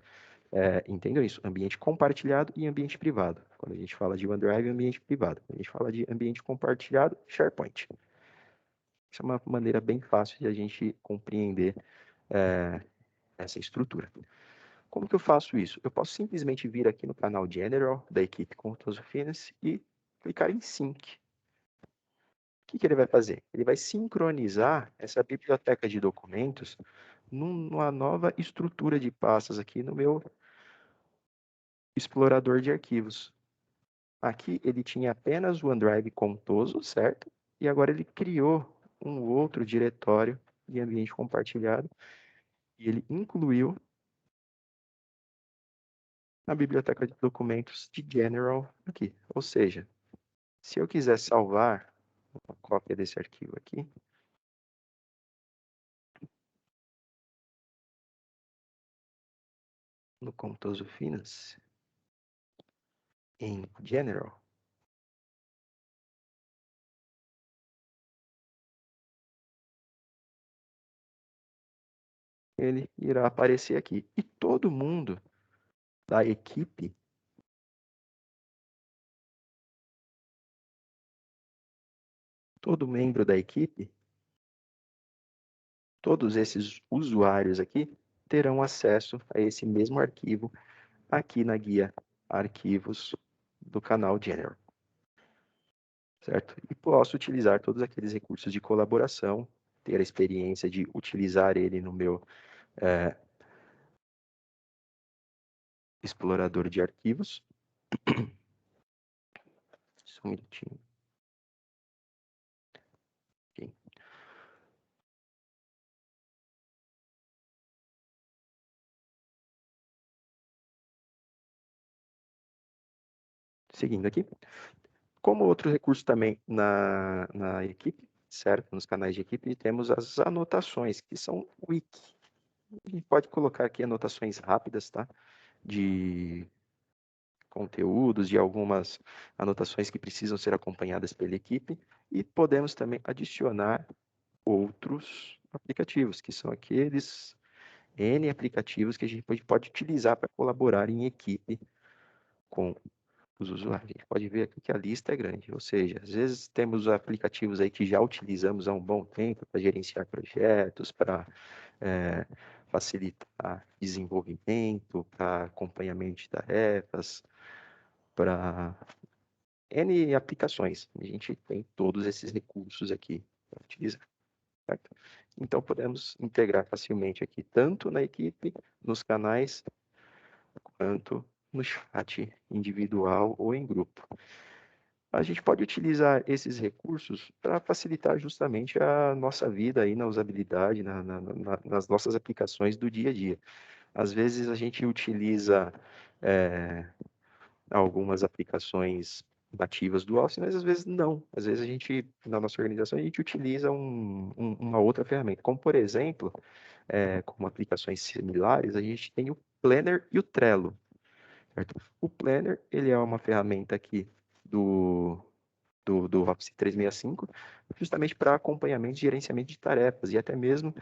Entendam isso, ambiente compartilhado e ambiente privado. Quando a gente fala de OneDrive, ambiente privado. Quando a gente fala de ambiente compartilhado, SharePoint. Isso é uma maneira bem fácil de a gente compreender essa estrutura. Como que eu faço isso? Eu posso simplesmente vir aqui no canal General da equipe Contoso Finance e clicar em Sync. O que ele vai fazer? Ele vai sincronizar essa biblioteca de documentos numa nova estrutura de pastas aqui no meu explorador de arquivos. Aqui ele tinha apenas o OneDrive Contoso, certo? E agora ele criou um outro diretório de ambiente compartilhado e ele incluiu a biblioteca de documentos de General aqui. Ou seja, se eu quiser salvar uma cópia desse arquivo aqui, no Contoso Finance, em General, ele irá aparecer aqui. E todo mundo da equipe todo membro da equipe, todos esses usuários aqui, terão acesso a esse mesmo arquivo aqui na guia Arquivos do canal General. Certo? E posso utilizar todos aqueles recursos de colaboração, ter a experiência de utilizar ele no meu explorador de arquivos. Só um minutinho. Okay. Seguindo aqui. Como outro recurso também na equipe, certo? Nos canais de equipe, temos as anotações, que são wiki. A gente pode colocar aqui anotações rápidas, tá? De conteúdos, de algumas anotações que precisam ser acompanhadas pela equipe. E podemos também adicionar outros aplicativos, que são aqueles N aplicativos que a gente pode utilizar para colaborar em equipe com os usuários. A gente pode ver aqui que a lista é grande, ou seja, às vezes temos aplicativos aí que já utilizamos há um bom tempo para gerenciar projetos, para facilitar desenvolvimento, para acompanhamento de tarefas, para N aplicações. A gente tem todos esses recursos aqui para utilizar. Certo? Então, podemos integrar facilmente aqui, tanto na equipe, nos canais, quanto no chat individual ou em grupo. A gente pode utilizar esses recursos para facilitar justamente a nossa vida aí na usabilidade, nas nossas aplicações do dia a dia. Às vezes a gente utiliza algumas aplicações nativas do Office, mas às vezes não. Às vezes a gente, na nossa organização, a gente utiliza uma outra ferramenta, como por exemplo, como aplicações similares, a gente tem o Planner e o Trello. Certo? O Planner, ele é uma ferramenta aqui do Office 365, justamente para acompanhamento e gerenciamento de tarefas e até mesmo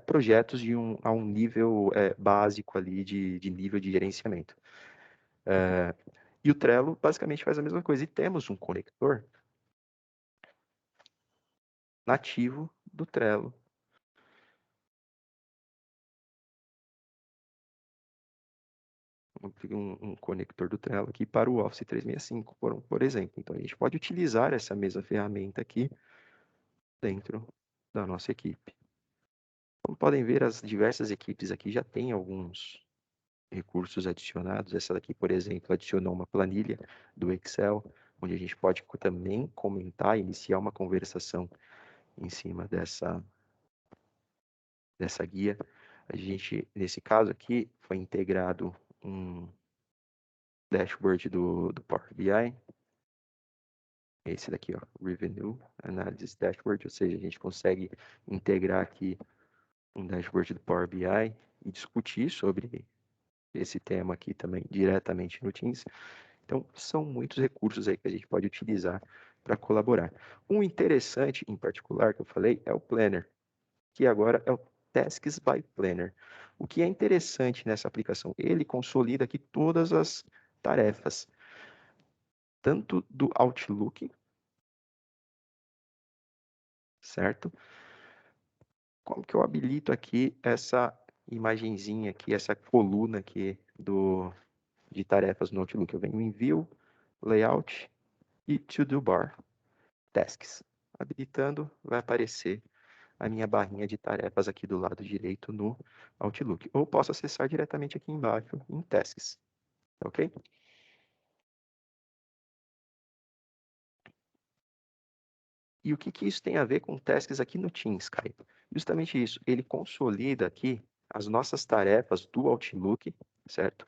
projetos a um nível básico ali de nível de gerenciamento. E o Trello basicamente faz a mesma coisa. E temos um conector nativo do Trello. Um conector do Trello aqui para o Office 365, por exemplo. Então, a gente pode utilizar essa mesma ferramenta aqui dentro da nossa equipe. Como podem ver, as diversas equipes aqui já têm alguns recursos adicionados. Essa daqui, por exemplo, adicionou uma planilha do Excel, onde a gente pode também comentar, iniciar uma conversação em cima dessa guia. A gente, nesse caso aqui, foi integrado um dashboard do Power BI. Esse daqui, ó, Revenue Analysis Dashboard, ou seja, a gente consegue integrar aqui um dashboard do Power BI e discutir sobre esse tema aqui também diretamente no Teams. Então, são muitos recursos aí que a gente pode utilizar para colaborar. Um interessante, em particular, que eu falei, é o Planner, que agora é o Tasks by Planner. O que é interessante nessa aplicação? Ele consolida aqui todas as tarefas, tanto do Outlook, certo? Como que eu habilito aqui essa imagenzinha aqui, essa coluna aqui de tarefas no Outlook? Eu venho em View, Layout e To-Do Bar, Tasks. Habilitando, vai aparecer a minha barrinha de tarefas aqui do lado direito no Outlook. Ou posso acessar diretamente aqui embaixo em Tasks, ok? E o que isso tem a ver com Tasks aqui no Teams, Caio? Justamente isso, ele consolida aqui as nossas tarefas do Outlook, certo?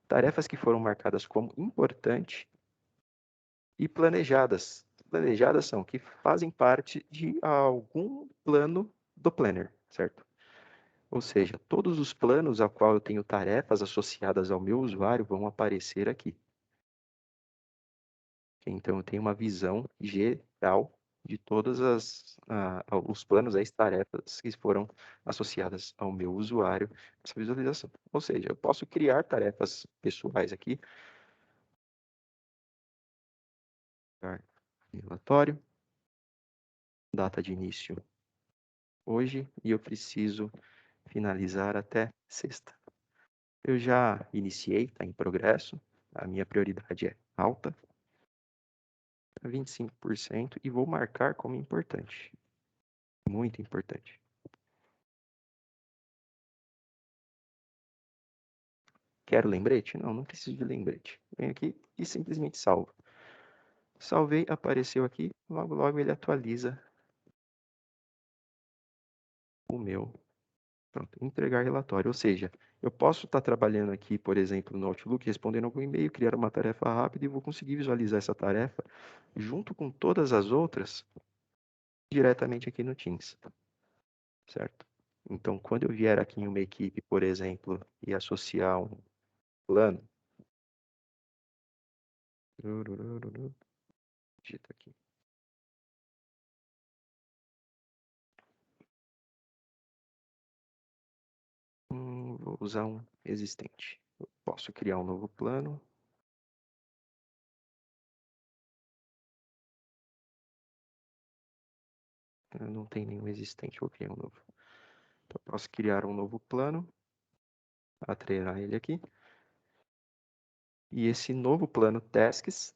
Tarefas que foram marcadas como importante e planejadas. Planejadas são que fazem parte de algum plano do Planner, certo? Ou seja, todos os planos a qual eu tenho tarefas associadas ao meu usuário vão aparecer aqui. Então, eu tenho uma visão geral de todos os planos, as tarefas que foram associadas ao meu usuário nessa visualização. Ou seja, eu posso criar tarefas pessoais aqui. Relatório, data de início hoje, e eu preciso finalizar até sexta. Eu já iniciei, está em progresso, a minha prioridade é alta, 25%, e vou marcar como importante, muito importante. Quero lembrete? Não, não preciso de lembrete. Venho aqui e simplesmente salvo. Salvei, apareceu aqui, logo logo ele atualiza o meu. Pronto, entregar relatório. Ou seja, eu posso estar trabalhando aqui, por exemplo, no Outlook, respondendo algum e-mail, criar uma tarefa rápida e vou conseguir visualizar essa tarefa junto com todas as outras diretamente aqui no Teams, certo? Então, quando eu vier aqui em uma equipe, por exemplo, e associar um plano, digita aqui. Vou usar um existente. Eu posso criar um novo plano. Não tem nenhum existente, vou criar um novo. Então, eu posso criar um novo plano, atrelar ele aqui. E esse novo plano Tasks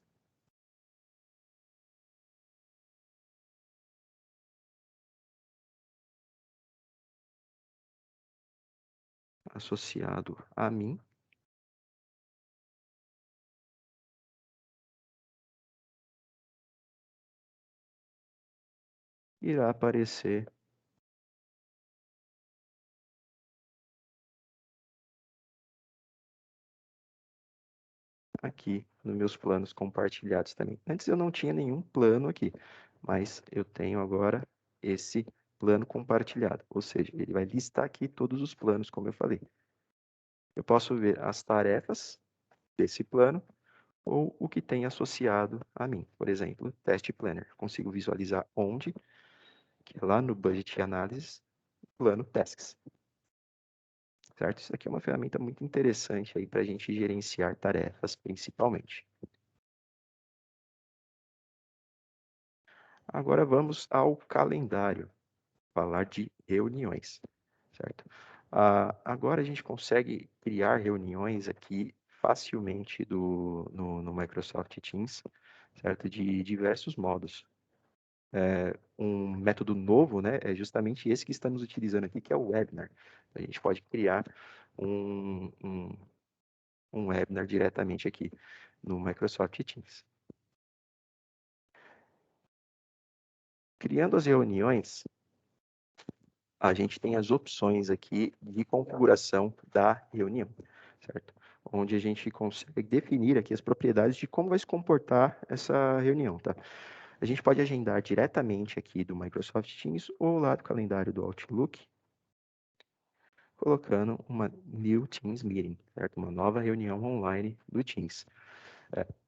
associado a mim irá aparecer aqui nos meus planos compartilhados também. Antes eu não tinha nenhum plano aqui, mas eu tenho agora esse plano compartilhado, ou seja, ele vai listar aqui todos os planos, como eu falei. Eu posso ver as tarefas desse plano ou o que tem associado a mim. Por exemplo, Test Planner. Consigo visualizar onde, que é lá no Budget Analysis, plano Tasks. Certo? Isso aqui é uma ferramenta muito interessante aí para a gente gerenciar tarefas, principalmente. Agora vamos ao calendário, falar de reuniões, certo? Agora a gente consegue criar reuniões aqui facilmente no Microsoft Teams, certo? De diversos modos. Um método novo, né, é justamente esse que estamos utilizando aqui, que é o webinar. A gente pode criar um webinar diretamente aqui no Microsoft Teams. Criando as reuniões, a gente tem as opções aqui de configuração da reunião, certo? Onde a gente consegue definir aqui as propriedades de como vai se comportar essa reunião, tá? A gente pode agendar diretamente aqui do Microsoft Teams ou lá do calendário do Outlook, colocando uma New Teams Meeting, certo? Uma nova reunião online do Teams.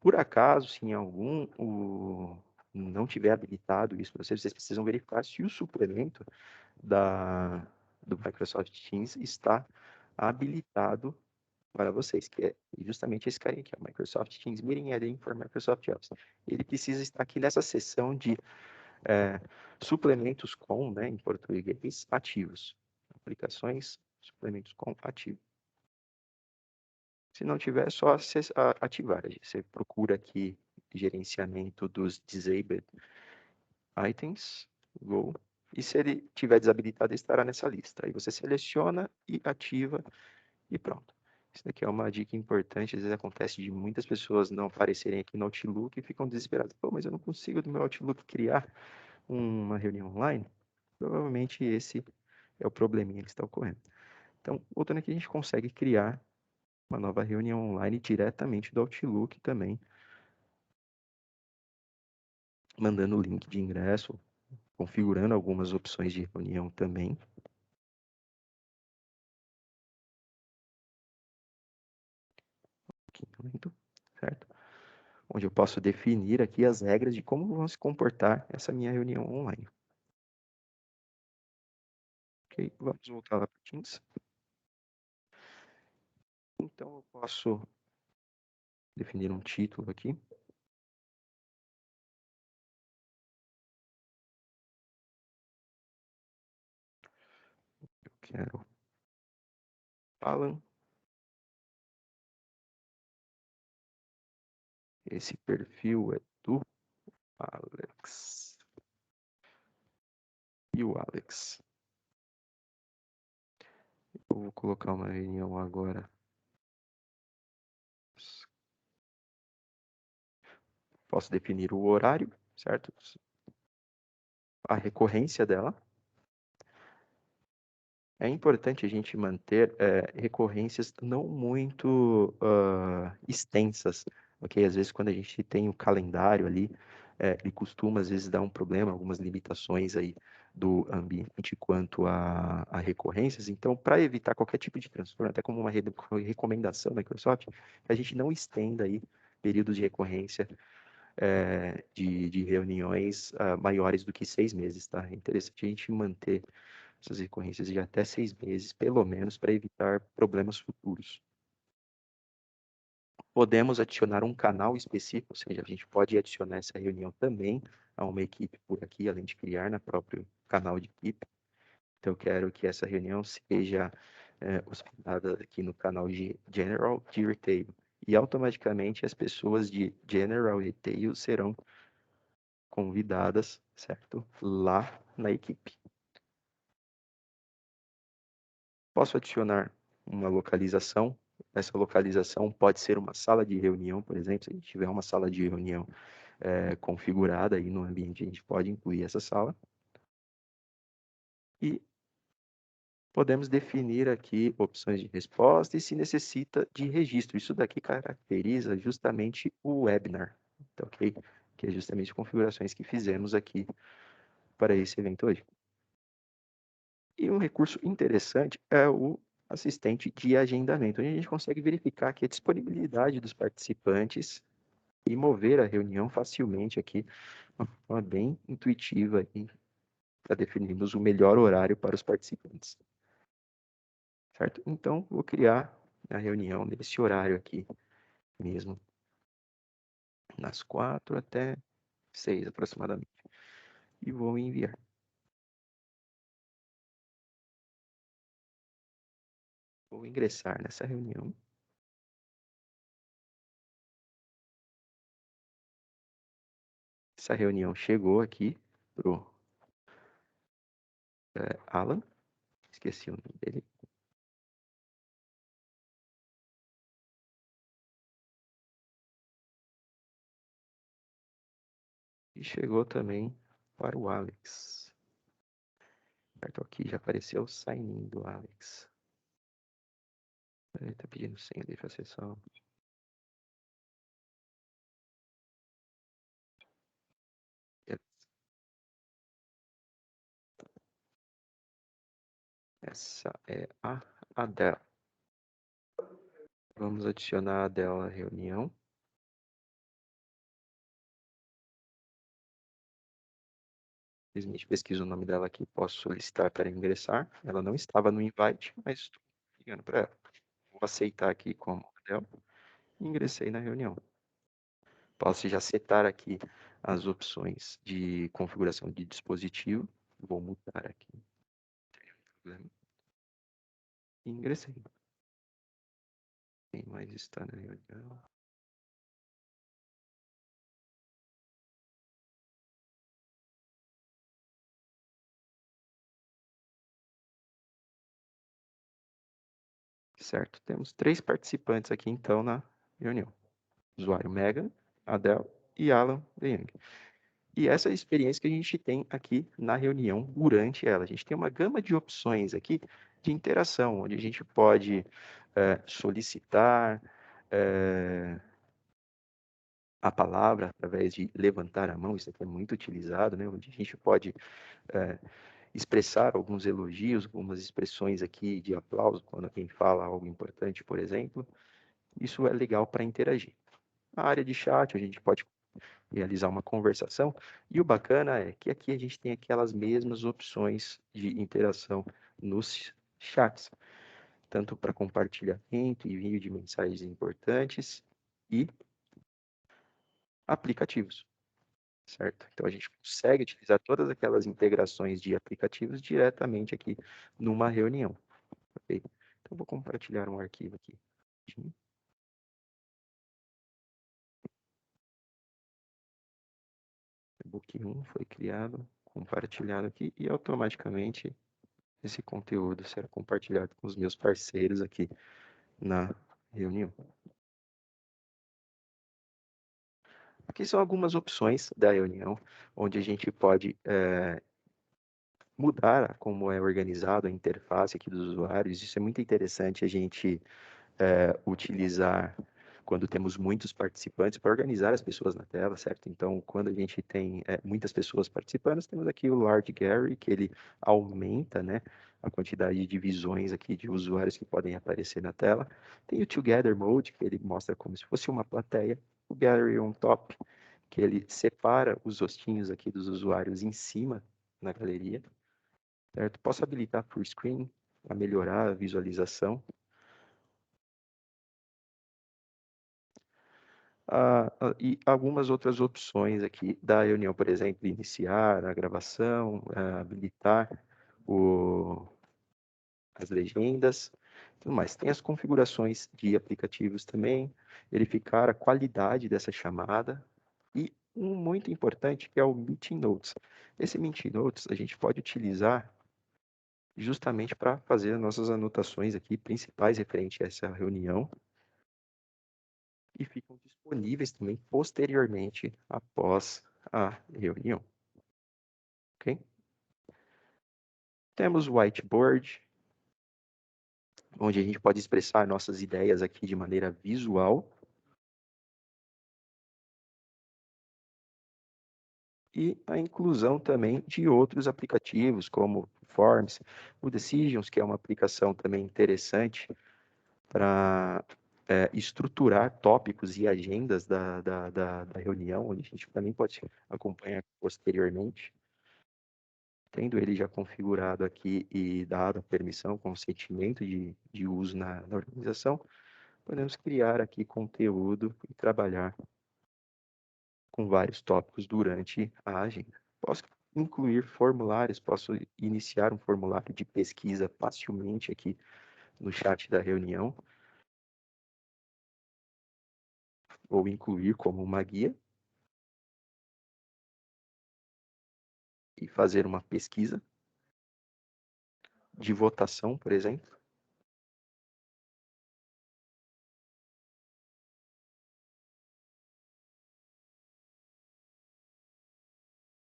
Por acaso, se em algum não tiver habilitado isso para vocês, vocês precisam verificar se o suplemento do Microsoft Teams está habilitado para vocês, que é justamente esse carinha aqui, o Microsoft Teams Meeting Add-in for Microsoft Office. Ele precisa estar aqui nessa seção de suplementos com, né, em português, ativos. Aplicações, suplementos com ativo. Se não tiver, é só ativar. Você procura aqui gerenciamento dos disabled items, Go, e se ele tiver desabilitado, ele estará nessa lista. Aí você seleciona e ativa e pronto. Isso daqui é uma dica importante, às vezes acontece de muitas pessoas não aparecerem aqui no Outlook e ficam desesperadas. Pô, mas eu não consigo do meu Outlook criar uma reunião online? Provavelmente esse é o probleminha que está ocorrendo. Então, voltando aqui, a gente consegue criar uma nova reunião online diretamente do Outlook também, mandando o link de ingresso, configurando algumas opções de reunião também. Certo? Onde eu posso definir aqui as regras de como vão se comportar essa minha reunião online. Ok, vamos voltar lá para o Teams. Então, eu posso definir um título aqui. Eu quero Alan. Esse perfil é do Alex. E o Alex. Eu vou colocar uma reunião agora. Posso definir o horário, certo? A recorrência dela. É importante a gente manter recorrências não muito extensas, ok? Às vezes, quando a gente tem o calendário ali, ele costuma, às vezes, dar um problema, algumas limitações aí do ambiente quanto a recorrências. Então, para evitar qualquer tipo de transtorno, até como uma recomendação da Microsoft, que a gente não estenda aí períodos de recorrência de reuniões maiores do que 6 meses, tá? É interessante a gente manter essas recorrências de até 6 meses, pelo menos, para evitar problemas futuros. Podemos adicionar um canal específico, ou seja, a gente pode adicionar essa reunião também a uma equipe por aqui, além de criar no próprio canal de equipe. Então, eu quero que essa reunião seja hospedada aqui no canal de General de Retail. E automaticamente as pessoas de General Retail serão convidadas, certo? Lá na equipe. Posso adicionar uma localização. Essa localização pode ser uma sala de reunião, por exemplo. Se a gente tiver uma sala de reunião configurada aí no ambiente, a gente pode incluir essa sala. E podemos definir aqui opções de resposta e se necessita de registro. Isso daqui caracteriza justamente o webinar, tá, ok? Que é justamente configurações que fizemos aqui para esse evento hoje. E um recurso interessante é o assistente de agendamento, onde a gente consegue verificar aqui a disponibilidade dos participantes e mover a reunião facilmente aqui, de uma forma bem intuitiva para definirmos o melhor horário para os participantes. Certo? Então, vou criar a reunião nesse horário aqui mesmo, das 4 até 6 aproximadamente, e vou enviar. Vou ingressar nessa reunião. Essa reunião chegou aqui pro Alan, esqueci o nome dele. E chegou também para o Alex. Certo, aqui já apareceu o sign-in do Alex. Ele está pedindo senha de acessão. Essa é a Adele. Vamos adicionar a Adele à reunião. Simplesmente pesquiso o nome dela aqui, posso solicitar para ingressar. Ela não estava no invite, mas estou ligando para ela. Vou aceitar aqui como Adele e ingressei na reunião. Posso já setar aqui as opções de configuração de dispositivo. Vou mudar aqui. E ingressei. Quem mais está na reunião? Certo, temos 3 participantes aqui então na reunião. Usuário Megan, Adele e Alan DeYoung. E essa é a experiência que a gente tem aqui na reunião durante ela. A gente tem uma gama de opções aqui de interação, onde a gente pode solicitar a palavra através de levantar a mão, isso aqui é muito utilizado, né? Onde a gente pode expressar alguns elogios, algumas expressões aqui de aplauso quando alguém fala algo importante, por exemplo. Isso é legal para interagir. Na área de chat, a gente pode realizar uma conversação, e o bacana é que aqui a gente tem aquelas mesmas opções de interação nos chats, tanto para compartilhamento, envio de mensagens importantes e aplicativos, certo? Então a gente consegue utilizar todas aquelas integrações de aplicativos diretamente aqui numa reunião, ok? Então vou compartilhar um arquivo aqui. Book 1 foi criado, compartilhado aqui e automaticamente esse conteúdo será compartilhado com os meus parceiros aqui na reunião. Aqui são algumas opções da reunião, onde a gente pode mudar como é organizado a interface aqui dos usuários. Isso é muito interessante a gente utilizar quando temos muitos participantes para organizar as pessoas na tela, certo? Então, quando a gente tem muitas pessoas participando, temos aqui o Large Gallery, que ele aumenta, né, a quantidade de visões aqui de usuários que podem aparecer na tela. Tem o Together Mode, que ele mostra como se fosse uma plateia. O Gallery on Top, que ele separa os rostinhos aqui dos usuários em cima na galeria. certo? Posso habilitar Full Screen para melhorar a visualização. E algumas outras opções aqui da reunião, por exemplo, iniciar a gravação, habilitar as legendas, tudo mais. Tem as configurações de aplicativos também, verificar a qualidade dessa chamada e um muito importante que é o Meeting Notes. Esse Meeting Notes a gente pode utilizar justamente para fazer as nossas anotações aqui principais referente a essa reunião e ficam disponíveis também posteriormente após a reunião. Ok? Temos o whiteboard, onde a gente pode expressar nossas ideias aqui de maneira visual. E a inclusão também de outros aplicativos, como Forms, o Decisions, que é uma aplicação também interessante para estruturar tópicos e agendas da reunião, onde a gente também pode acompanhar posteriormente. Tendo ele já configurado aqui e dado a permissão, consentimento de uso na organização, podemos criar aqui conteúdo e trabalhar com vários tópicos durante a agenda. Posso incluir formulários, posso iniciar um formulário de pesquisa facilmente aqui no chat da reunião, ou incluir como uma guia e fazer uma pesquisa de votação, por exemplo,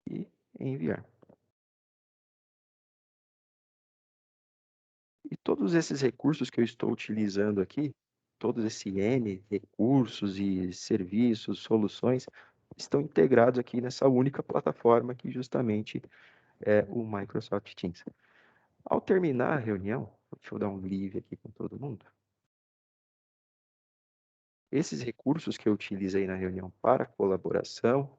e enviar. E todos esses recursos que eu estou utilizando aqui, todos esses N recursos e serviços, soluções, estão integrados aqui nessa única plataforma que justamente é o Microsoft Teams. Ao terminar a reunião, deixa eu dar um leave aqui com todo mundo. Esses recursos que eu utilizei na reunião para colaboração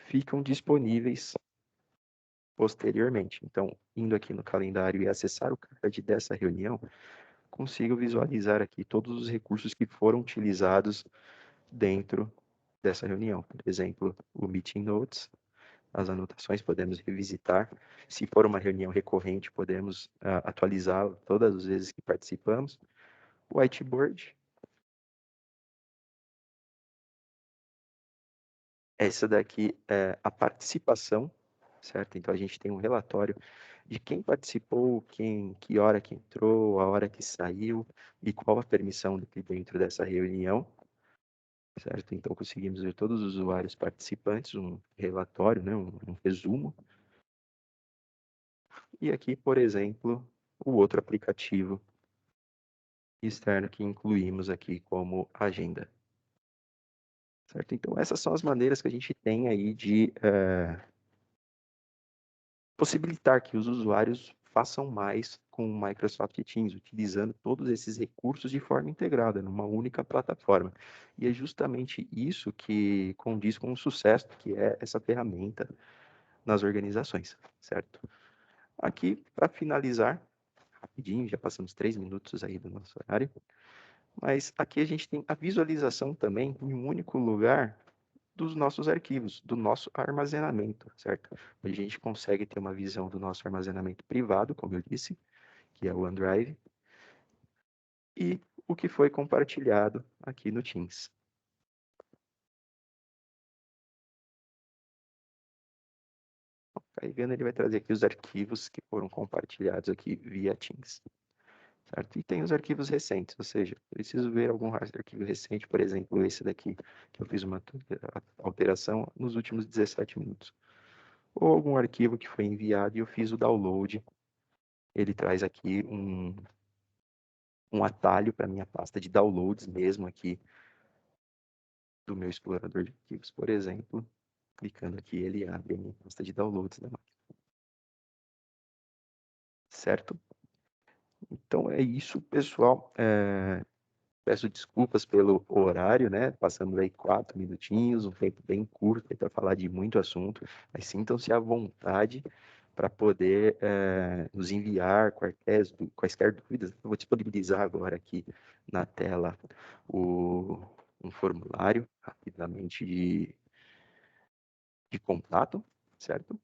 ficam disponíveis posteriormente. Então, indo aqui no calendário e acessar o card dessa reunião, consigo visualizar aqui todos os recursos que foram utilizados dentro dessa reunião. Por exemplo, o Meeting Notes, as anotações podemos revisitar. Se for uma reunião recorrente, podemos atualizá-la todas as vezes que participamos. O whiteboard. Essa daqui é a participação, certo? Então, a gente tem um relatório de quem participou, que hora que entrou, a hora que saiu e qual a permissão dentro dessa reunião, certo? Então, conseguimos ver todos os usuários participantes, um relatório, né? um resumo. E aqui, por exemplo, o outro aplicativo externo que incluímos aqui como agenda. Certo? Então, essas são as maneiras que a gente tem aí de possibilitar que os usuários façam mais com o Microsoft Teams, utilizando todos esses recursos de forma integrada, numa única plataforma. E é justamente isso que condiz com o sucesso que é essa ferramenta nas organizações, certo? Aqui, para finalizar, rapidinho, já passamos 3 minutos aí do nosso horário, mas aqui a gente tem a visualização também em um único lugar dos nossos arquivos, do nosso armazenamento, certo? A gente consegue ter uma visão do nosso armazenamento privado, como eu disse, que é o OneDrive, e o que foi compartilhado aqui no Teams. Carregando, ele vai trazer aqui os arquivos que foram compartilhados aqui via Teams. Certo? E tem os arquivos recentes, ou seja, preciso ver algum arquivo recente, por exemplo, esse daqui, que eu fiz uma alteração nos últimos 17 minutos. Ou algum arquivo que foi enviado e eu fiz o download. Ele traz aqui um atalho para minha pasta de downloads mesmo aqui do meu explorador de arquivos, por exemplo. Clicando aqui, ele abre a minha pasta de downloads da máquina. Certo? Então é isso, pessoal. Peço desculpas pelo horário, né? Passando aí 4 minutinhos, um tempo bem curto para falar de muito assunto, mas sintam-se à vontade para poder nos enviar quaisquer dúvidas. Eu vou disponibilizar agora aqui na tela um formulário rapidamente de contato, certo?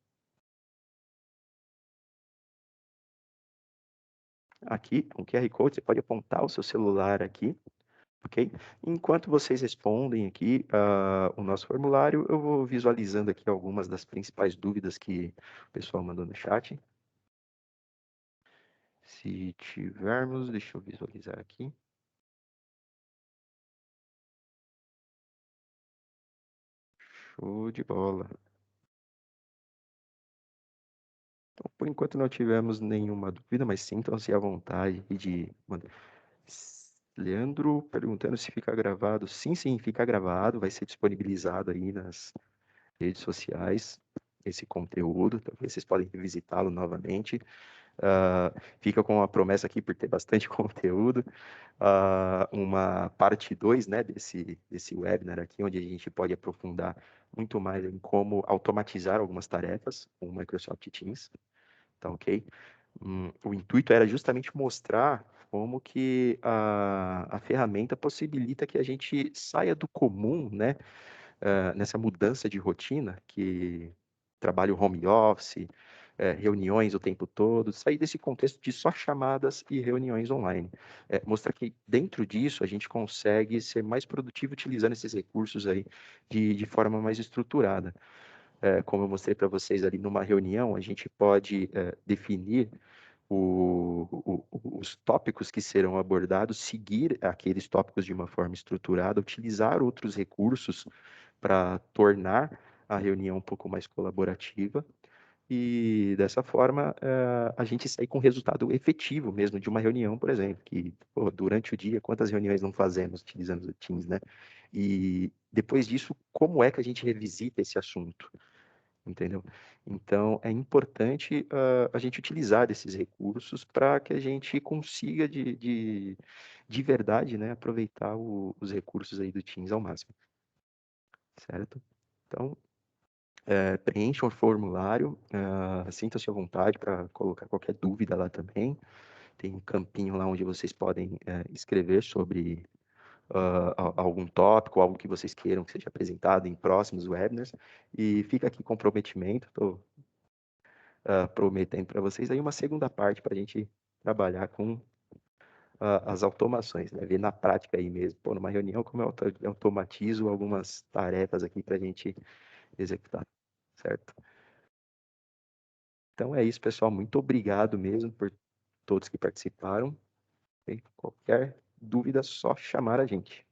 Aqui, um QR Code, você pode apontar o seu celular aqui, ok? Enquanto vocês respondem aqui o nosso formulário, eu vou visualizando aqui algumas das principais dúvidas que o pessoal mandou no chat. Se tivermos, deixa eu visualizar aqui. Show de bola. Então, por enquanto não tivemos nenhuma dúvida, mas sintam-se à vontade de mandar. Leandro perguntando se fica gravado. Sim, sim, fica gravado, vai ser disponibilizado aí nas redes sociais esse conteúdo, talvez vocês podem revisitá-lo novamente. Fica com a promessa aqui, por ter bastante conteúdo, uma parte 2, né, desse webinar aqui, onde a gente pode aprofundar muito mais em como automatizar algumas tarefas com o Microsoft Teams, tá ok? O intuito era justamente mostrar como que a ferramenta possibilita que a gente saia do comum, né, nessa mudança de rotina, que trabalho home office, reuniões o tempo todo, sair desse contexto de só chamadas e reuniões online. Mostrar que dentro disso a gente consegue ser mais produtivo utilizando esses recursos aí de forma mais estruturada. Como eu mostrei para vocês ali numa reunião, a gente pode definir os tópicos que serão abordados, seguir aqueles tópicos de uma forma estruturada, utilizar outros recursos para tornar a reunião um pouco mais colaborativa e dessa forma a gente sai com resultado efetivo mesmo de uma reunião, por exemplo, que durante o dia quantas reuniões não fazemos utilizando o Teams, né? E depois disso, como é que a gente revisita esse assunto? Entendeu? Então, é importante a gente utilizar desses recursos para que a gente consiga, de verdade, né, aproveitar os recursos aí do Teams ao máximo, certo? Então, preencham o formulário, sintam-se à vontade para colocar qualquer dúvida lá também. Tem um campinho lá onde vocês podem escrever sobre algum tópico, algo que vocês queiram que seja apresentado em próximos webinars. E fica aqui comprometimento, estou prometendo para vocês aí uma segunda parte para a gente trabalhar com as automações, né? Ver na prática aí mesmo, pô, numa reunião, como eu automatizo algumas tarefas aqui para a gente executar, certo? Então é isso, pessoal. Muito obrigado mesmo por todos que participaram. E qualquer dúvida, só chamar a gente.